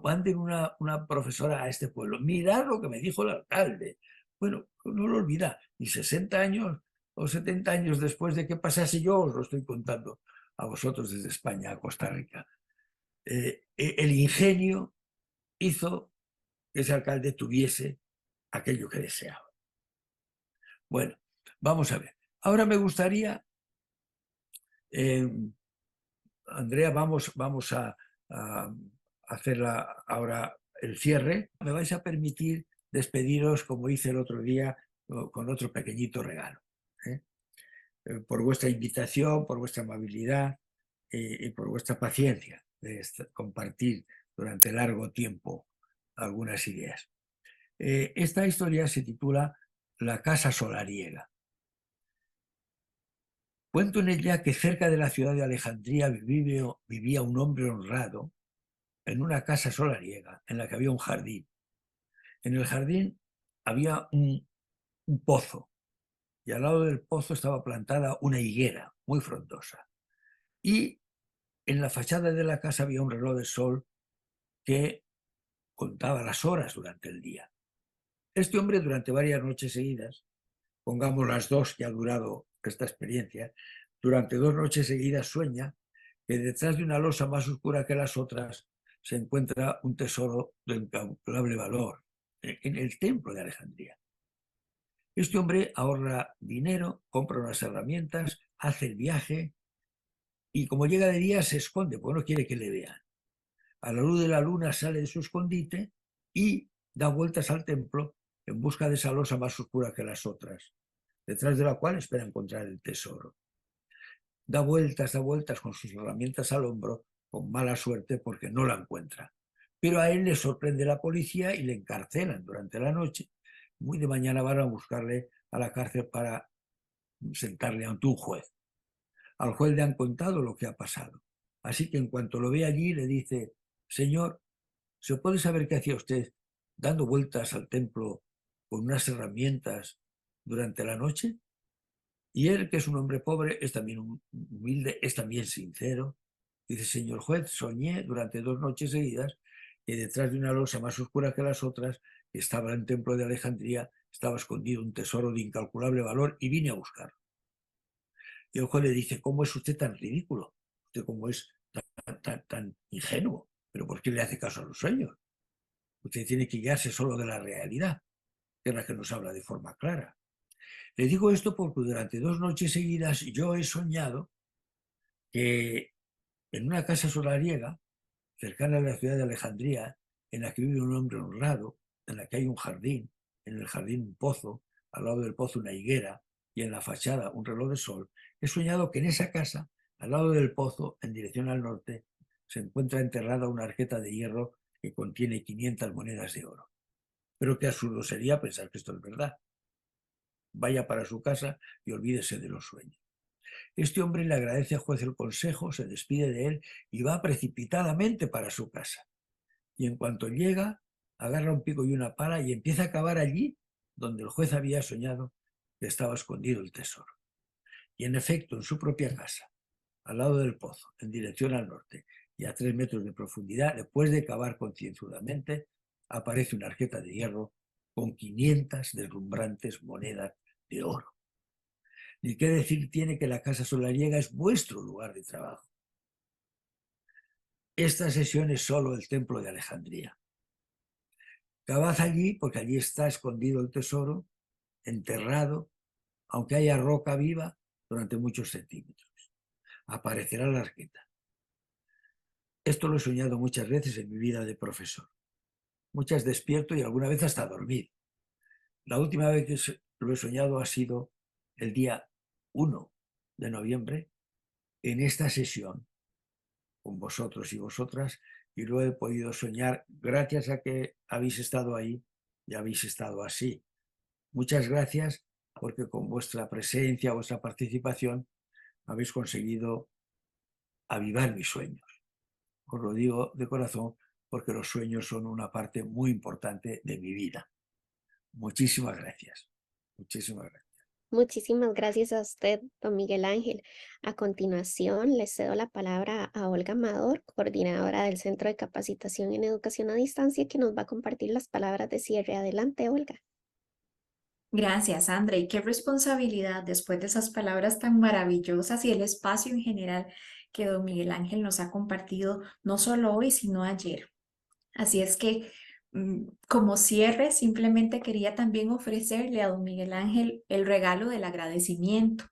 manden una profesora a este pueblo. Mirad lo que me dijo el alcalde. Bueno, no lo olvida. Y 60 años o 70 años después de que pasase, yo os lo estoy contando a vosotros desde España, a Costa Rica. El ingenio hizo que ese alcalde tuviese aquello que deseaba. Bueno, vamos a ver. Ahora me gustaría, Andrea, vamos a hacer ahora el cierre. Me vais a permitir despediros, como hice el otro día, con otro pequeñito regalo. Por vuestra invitación, por vuestra amabilidad y por vuestra paciencia de compartir durante largo tiempo algunas ideas. Esta historia se titula La casa solariega. Cuento en ella que cerca de la ciudad de Alejandría vivía un hombre honrado en una casa solariega en la que había un jardín. En el jardín había un pozo y al lado del pozo estaba plantada una higuera muy frondosa. Y en la fachada de la casa había un reloj de sol que contaba las horas durante el día. Este hombre durante varias noches seguidas, pongamos las 2 que ha durado esta experiencia, durante 2 noches seguidas sueña que detrás de una losa más oscura que las otras se encuentra un tesoro de incalculable valor en el templo de Alejandría. Este hombre ahorra dinero, compra unas herramientas, hace el viaje y como llega de día se esconde porque no quiere que le vean. A la luz de la luna sale de su escondite y da vueltas al templo en busca de esa losa más oscura que las otras, detrás de la cual espera encontrar el tesoro. Da vueltas con sus herramientas al hombro, con mala suerte porque no la encuentra. Pero a él le sorprende la policía y le encarcelan durante la noche. Muy de mañana van a buscarle a la cárcel para sentarle ante un juez. Al juez le han contado lo que ha pasado. Así que en cuanto lo ve allí le dice, señor, ¿se puede saber qué hacía usted dando vueltas al templo con unas herramientas durante la noche? Y él, que es un hombre pobre, es también humilde, es también sincero. Dice, señor juez, soñé durante 2 noches seguidas que detrás de una losa más oscura que las otras, que estaba en el templo de Alejandría, estaba escondido un tesoro de incalculable valor y vine a buscarlo. Y el juez le dice, ¿cómo es usted tan ridículo? ¿Usted cómo es tan ingenuo? ¿Pero por qué le hace caso a los sueños? Usted tiene que guiarse solo de la realidad, que es la que nos habla de forma clara. Le digo esto porque durante 2 noches seguidas yo he soñado que en una casa solariega, cercana a la ciudad de Alejandría, en la que vive un hombre honrado, en la que hay un jardín, en el jardín un pozo, al lado del pozo una higuera y en la fachada un reloj de sol, he soñado que en esa casa, al lado del pozo, en dirección al norte, se encuentra enterrada una arqueta de hierro que contiene 500 monedas de oro. Pero qué absurdo sería pensar que esto es verdad. Vaya para su casa y olvídese de los sueños. Este hombre le agradece al juez el consejo, se despide de él y va precipitadamente para su casa. Y en cuanto llega, agarra un pico y una pala y empieza a cavar allí donde el juez había soñado que estaba escondido el tesoro. Y en efecto, en su propia casa, al lado del pozo, en dirección al norte y a 3 metros de profundidad, después de cavar concienzudamente, aparece una arqueta de hierro con 500 deslumbrantes monedas de oro. Ni qué decir tiene que la casa solariega es vuestro lugar de trabajo. Esta sesión es solo el templo de Alejandría. Cavad allí porque allí está escondido el tesoro, enterrado, aunque haya roca viva, durante muchos centímetros. Aparecerá la arqueta. Esto lo he soñado muchas veces en mi vida de profesor. Muchas despierto y alguna vez hasta dormido. La última vez que lo he soñado ha sido el día 1 de noviembre en esta sesión con vosotros y vosotras, y lo he podido soñar gracias a que habéis estado ahí y habéis estado así. Muchas gracias, porque con vuestra presencia, vuestra participación, habéis conseguido avivar mis sueños. Os lo digo de corazón, porque los sueños son una parte muy importante de mi vida. Muchísimas gracias. Muchísimas gracias. Muchísimas gracias a usted, don Miguel Ángel. A continuación, le cedo la palabra a Olga Amador, coordinadora del Centro de Capacitación en Educación a Distancia, que nos va a compartir las palabras de cierre. Adelante, Olga. Gracias, Sandra. Y qué responsabilidad después de esas palabras tan maravillosas y el espacio en general que don Miguel Ángel nos ha compartido, no solo hoy, sino ayer. Así es que, como cierre, simplemente quería también ofrecerle a don Miguel Ángel el regalo del agradecimiento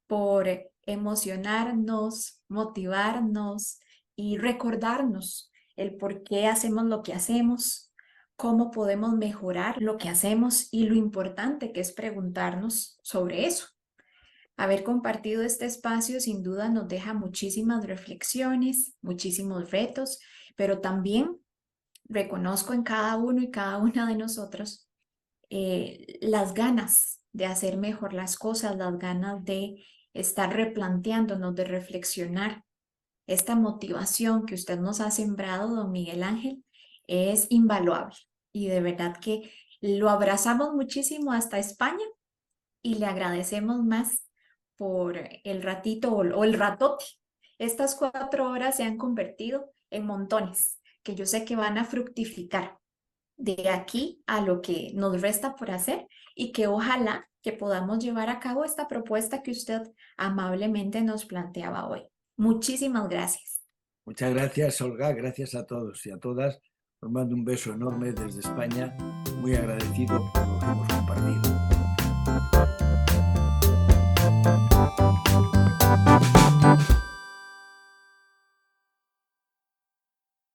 por emocionarnos, motivarnos y recordarnos el por qué hacemos lo que hacemos, cómo podemos mejorar lo que hacemos y lo importante que es preguntarnos sobre eso. Haber compartido este espacio sin duda nos deja muchísimas reflexiones, muchísimos retos, pero también reconozco en cada uno y cada una de nosotros las ganas de hacer mejor las cosas, las ganas de estar replanteándonos, de reflexionar. Esta motivación que usted nos ha sembrado, don Miguel Ángel, es invaluable y de verdad que lo abrazamos muchísimo hasta España y le agradecemos más por el ratito o el ratote. Estas 4 horas se han convertido en montones que yo sé que van a fructificar de aquí a lo que nos resta por hacer y que ojalá que podamos llevar a cabo esta propuesta que usted amablemente nos planteaba hoy. Muchísimas gracias. Muchas gracias, Olga. Gracias a todos y a todas. Os mando un beso enorme desde España. Muy agradecido